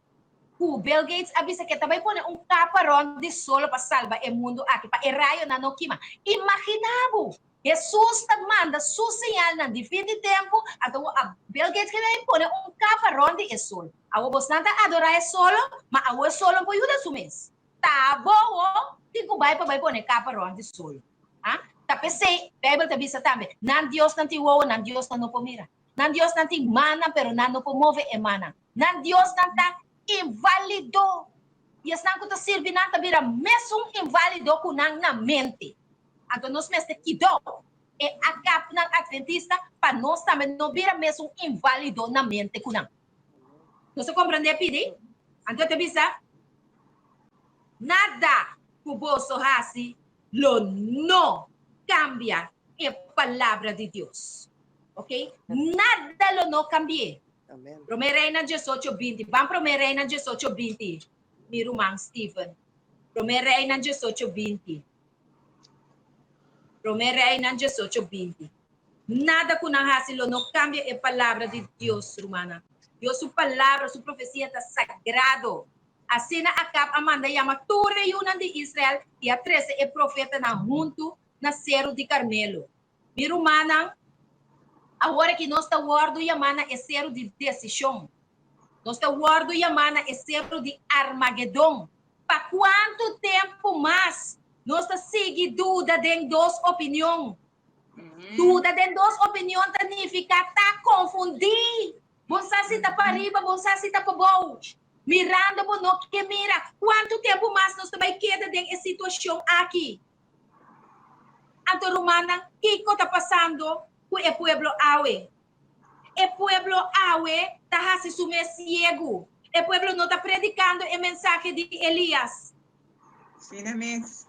Bill Gates avisa que também põe caparão de solo para salvar o mundo aqui, para errar na noquima. Imaginavo, Jesus manda sua sinal na de fim de tempo, então Bill Gates que põe caparão de solo. A você não adorar solo, mas a solo pode ajudar su mês. Tá bom, tipo vai para põe caparão de solo. Tapi sei, Bible te avisa também, não Deus não te uou, não Deus não pomira. Não Deus não tem mana, pero não promove emana. Não Deus não está inválido. E as não está servindo, não está vira mesmo inválido com na mente. Então nós mesmo kido. e akap ng Adventista para nós também não vira mesmo inválido na mente kunang. Você compreende, Pidi? Então, te bisa? Nada que você hace lo no cambia a palavra de Deus. Ok? Nada lo no cambia. Amen. Promereina 18:20. Vamos promereina 18:20. Mi Romang Stephen. Promereina 18:20. Promereina 18:20. Nada que não hace lo no cambia a palavra de Deus, Romana. Deus, sua palavra, sua profecia está sagrado. Assim na acaba Amanda chama tu reúnan de Israel e a 13 é profeta na junto na Cerro de Carmelo. Mi Romana, agora que nós está guardo chamana é Cerro de decisão. Nós está guardo chamana é Cerro de Armagedon. Para quanto tempo mais nós está seguindo dúvida de duas opiniões? Dúvida de duas opiniões significa tá confundir. Você se tá para riba, você se tá para baixo. Mirando por no que mira. Quanto tempo mais nós também queda dentro dessa situação aqui? Então, Romana, o que está passando com o pueblo aue? O pueblo aue está se sumer ciego. O pueblo não está predicando a mensagem de Elias. Finalmente.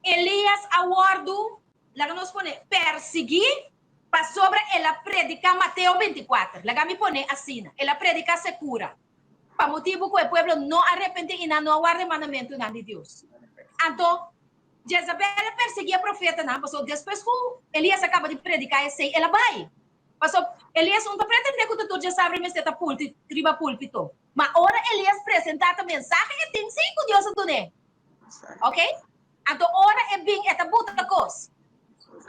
Elias aguardo, lá que nós põe, perseguir, para sobre ela predicar Mateus 24. Lá que me põe assim, ela predica se cura. Para motivo que o pueblo não arrepende e não guarda o mandamento de Deus. Então, Jezabel perseguia a profeta, não, porque depois que Elias acaba de predicar, ela vai. Porque Elias não está pretendendo que tu já sabe que está triba púlpito. Mas agora Elias apresenta a mensagem e tem 5 dias do né. Ok? Então, ora é bem, é buta coisa.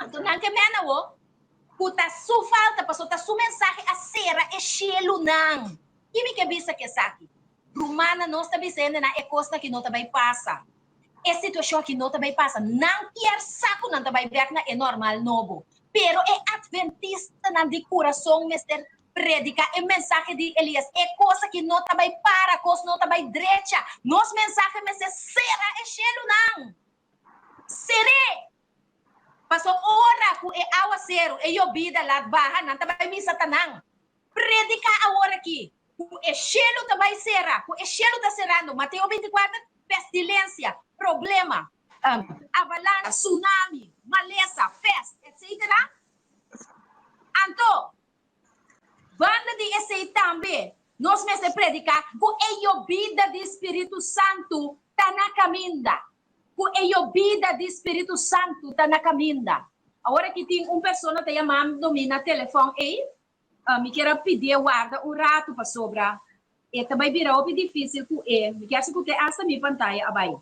Então, não que mena o, puta su falta, passou tá su mensagem a sera é cielo não. E me que bisa que saque. Romana não está dizendo na é coisa que não também passa. É situação que não também passa. Não quer saco não também ver na é normal novo. Pero é adventista na de coração mister predica a mensagem de Elias. É coisa que não também para, coisa não também direita. Nos mensagem mas é sera é cielo não. Seré. Passou ora com é aguacero, é obida lá barra, não também me satanang. Predica agora aqui. O cielo também será. O cielo está serando. Mateus 24, pestilência, problema, avalanche, tsunami, maleza, peste, etc. Então, banda de esse também, nós mesmos predicar que a vida do Espírito Santo está na caminha. Que a vida do Espírito Santo está na caminha. Agora que tem uma pessoa que chama domina o telefone aí, me quero pedir guarda rato para sobrar. E também virou difícil que me quero que essa minha pantalla abai.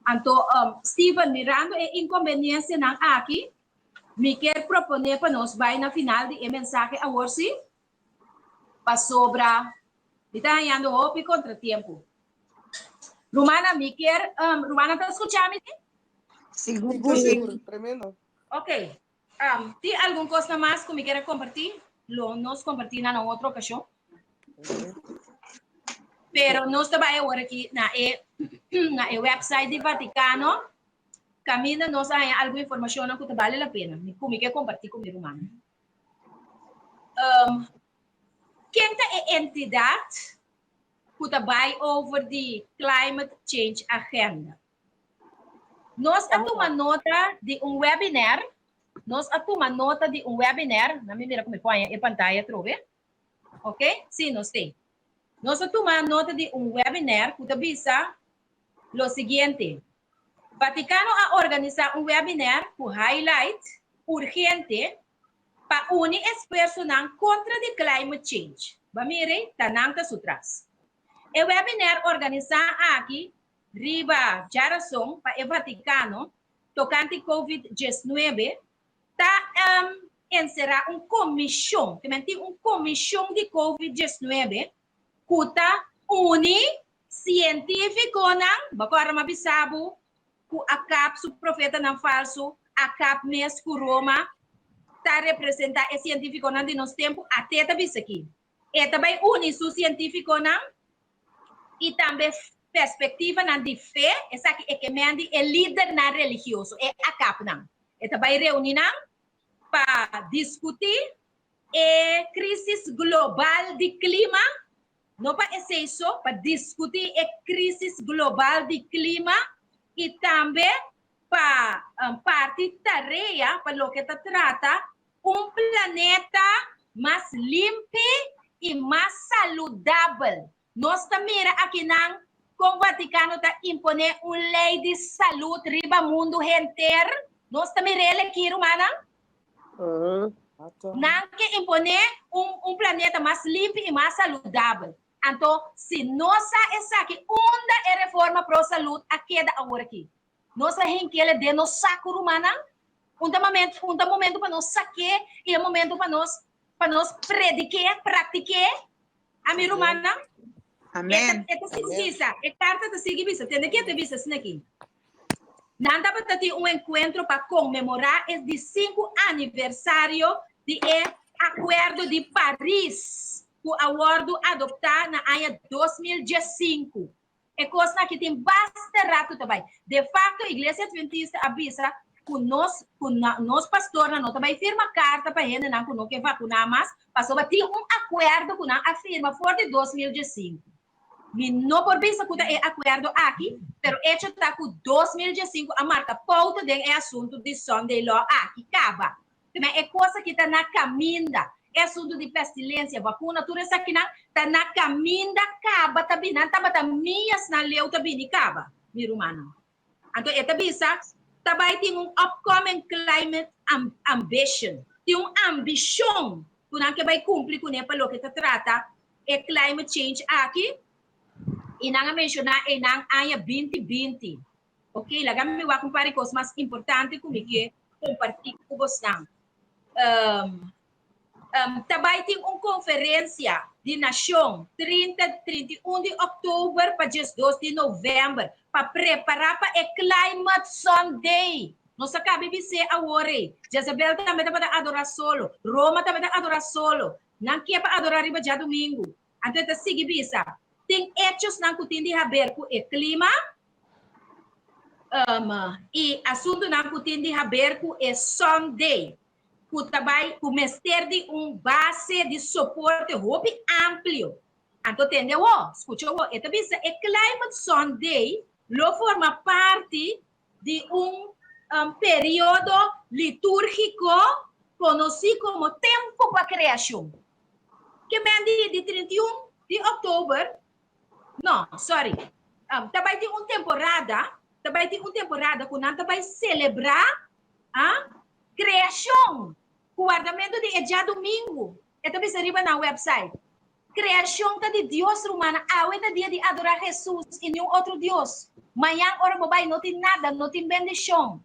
Então, Steven mirando a inconveniência não aqui, me quer proponer para nós vai na final de mensagem a hoje para sobrar. Está ganhando hope contra tempo. Romana, me quer, Romana, está escutando? Seguro. Tremendo. Ok. Tem alguma coisa mais que me quer compartilhar? Nós compartilhamos na outra ocasião. Pero nós trabalhamos agora aqui na website do Vaticano. Caminha nós aí alguma informação que vale a pena. Como que compartilhar com o irmão. Quem é a entidade que trabalha over the climate change agenda? Nós tomamos nota de webinar. Nós tomamos nota de webinar. Na minha como põe a pantalla, trove? Ok? Sim, nós temos. Nós tomamos nota de webinar que avisa o seguinte. Vaticano a organizar webinar com highlight urgente para unir esforços contra o climate change. Vamire, tanang sutras. O webinar organizado aqui, riba Jarason, para o Vaticano, tocante COVID-19, está encerrar comissão, também tem comissão de COVID-19, que está uni científico, agora mabisabo, que acaba o profeta não falso, acaba mesmo com Roma, está representar o científico de nos tempos, até está aqui. E também une o científico, e também perspectiva de fé, essa que é que é líder religioso, é a capa. E também reúne para discutir a crise global de clima, não para isso, para discutir a crise global de clima e também para parte tarefa para o que trata planeta mais limpo e mais saudável. Nós também aqui não, com o Vaticano está impondo uma lei de saúde riba mundo inteiro. Nós também aqui, Romana. Não que imponer planeta mais limpo e mais saudável. Então, se nós essa aqui, onde é reforma para a saúde, a queda agora aqui. Nós temos que de nos saco Romana. Momento para nós saquear e momento para nós predicar, praticar. Amém, Romana? Amém. Essa carta da seguinte, tem que ter visto assim aqui. Nanda para ter encontro para comemorar o 5 aniversário do Acordo de Paris, o acordo adotado na ano 2015. É coisa que tem bastante rato também. De fato, a Igreja Adventista avisa que nós pastores não também firma carta para ele não que não quer vacinar mais, passou a ter acordo com a firma for de 2015. Não por vista que é acordo aqui, pero hecho está com 2015 a marca pauta de assunto de Sunday Law aqui acaba. É coisa que está na caminha. É assunto de pestilência, vacuna, tudo isso aqui está na caminha, acaba, também não está minhas na leu também acaba, meu irmão. Então, esta visa também tem upcoming climate ambition. Tem ambição que vai cumprir com o que trata é climate change aqui. E não mencionar em ano 2020. Ok? Lá me vai comparar com os mais importantes que compartilhar com vocês. Também tem uma conferência de nação 31 de outubro para 12 de novembro para preparar para o Climate Sunday. Nós acabamos de dizer agora, Jezebel também está para adorar solo, Roma também está para adorar solo, não quer para adorar riba dia domingo. Então, está seguindo isso. Tem hechos não que tem a ver com o clima e assunto não que tem a ver com o Sunday. Que também começar de base de suporte amplo. Então, entendeu? Escuta, esta vez o Climate Sunday lo forma parte de período litúrgico conhecido como Tempo para Criação. Que vem de 31 de outubro. Não, sorry. Também tem uma temporada que nós também celebrar a criação. O guardamento de dia domingo. É também se arriba na website. Criação de Deus romana. É dia de adorar Jesus e nenhum outro Deus. Manhã, hora babai, não tem nada, não tem bendição.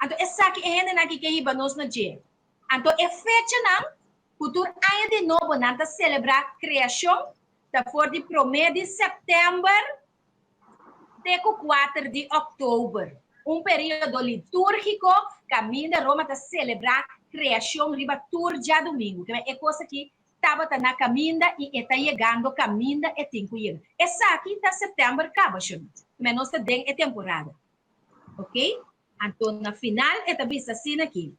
Então, essa aqui é a que riba nós no dia. Então, é fecha não. Futuro ano de novo, nós celebrar a criação. Da for de 1 de setembro até 4 de outubro. Período litúrgico, caminho de Roma para celebrar a criação riba tour dia domingo. É coisa que estava na caminho e está chegando caminho e tem que ir. Essa aqui está setembro, acaba, mas nós temos a temporada. Ok? Então, na final, é vista assim aqui.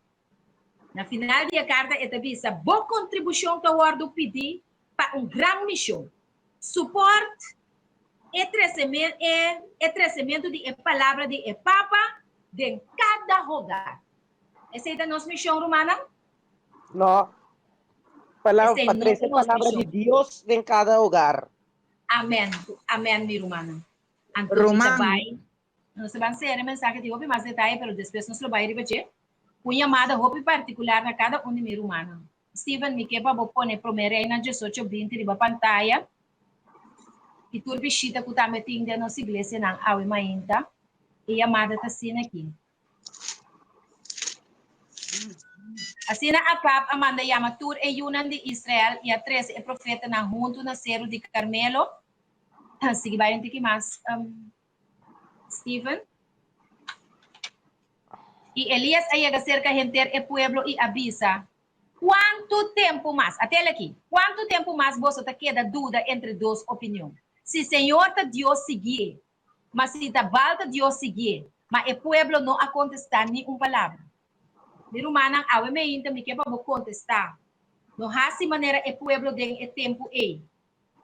Na final da carta, é vista boa contribuição que o Ordo pedir para grande missão. Suporte e crescimento de palavra de Papa de cada hogar. Essa é a nossa missão romana? No. Palavra de Deus em cada hogar. Amém. Amém, mi romana. Romano. Nós vamos ser a mensagem de mais detalhe, mas depois nós vamos repetir. Uma chamada hope particular na cada de mi romana. Steven, me quer para pôr primeiro na 18:20 na pantalla. E tu visita que está metendo na nossa igreja na aula mainta e a amada está sendo aqui. Assim a pap Amanda chama tur e Yunan de Israel e a 13 é profeta na junto na Cerro de Carmelo. Sige vai que mais Steven. E Elias aí acerca gente é pueblo e avisa. Quanto tempo mais? Até aqui. Quanto tempo mais você tá queda dúvida entre duas opiniões? Se Senhor tá Deus seguir, mas se tá balta Deus seguir, mas o pueblo não a contestar nenhuma palavra. Mi rumanang awe me inta mi kepa mo contestar. No hasi maneira e pueblo den e tempo e.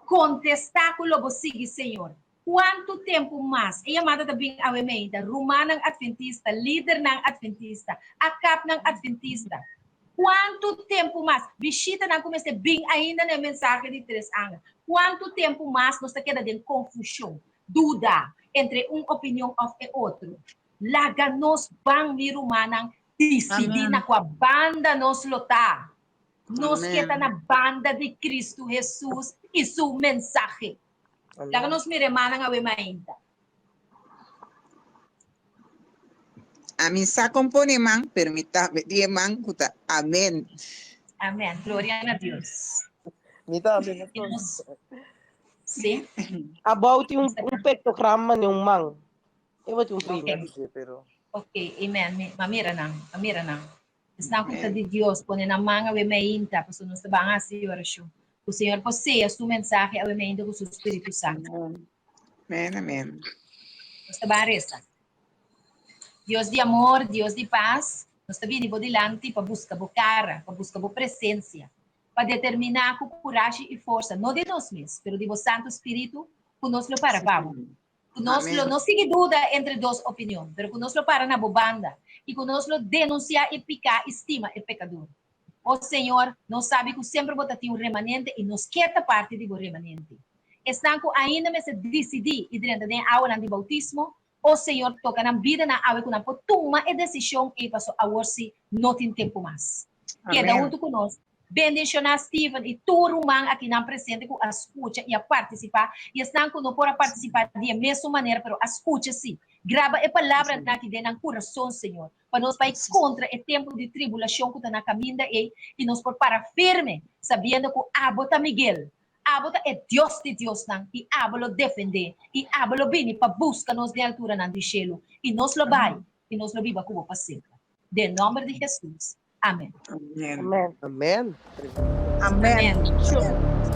Contestar com lobo sigue, Senhor. Quanto tempo mais? E a amada da bing awe me inta, rumanang adventista, líder ng adventista, akap ng adventista. Quanto tempo mais? Bishita na comece bing ainda na mensagem de 3 anos. Quanto tempo mais nós queda de confusão, dúvida entre opinião e outro. Laga nos bang mi rumanang decidir na com a banda nos lotar. Nos queda na banda de Cristo Jesus e sua mensagem. Laga nos mi remanang awe mainda. Amin sa compone man, pero mita di man kuta. Amen. Amém. Glória a Deus. Mita, amin. Sim. About yung pectograma ng mang. Ewan yung prima. Okay. Pero, Ok, amen. Mamira nang. Está com de Deus, põe na manga o meinta, para nós trabalhar assim oração. O Senhor possui a sua mensagem ao meinta com o seu Espírito Santo. Amen, amen. Nós trabalhar essa. Deus de amor, Deus de paz, nós também vamos adiante para buscar a cara, para buscar a presença, para determinar com coragem e força, não de nós mesmos, mas de vosso Santo Espírito, conosco para vamos. Conosco não sigue dúvida entre duas opiniões, mas conosco para na bobanda e conosco denunciar e picar, estima e pecador. O Senhor não sabe que sempre bota um remanente e nos quer parte do remanente. Estão ainda me se decidir e dentro da aula de bautismo, o Senhor toca na vida na aula com a toma e decisão e passou a hoje não tem tempo mais. Queda junto conosco. Bendicionar Steven e todo mundo aqui na presente que escuta e a participar. E estão que não podem participar de mesma maneira, mas escuta sim. Grava a palavra aqui dentro do coração, Senhor. Para nós vai contra o tempo de tribulação que está na caminho e nos por para firme, sabendo que abota Miguel. Abota é Deus de Deus não, e abolo defender, e abolo vini para buscar nos de altura não de cielo, e nos lo vai, e nos lo viva como para sempre. De nome de Jesus. Amém. Amen. Amen. amen. Amém.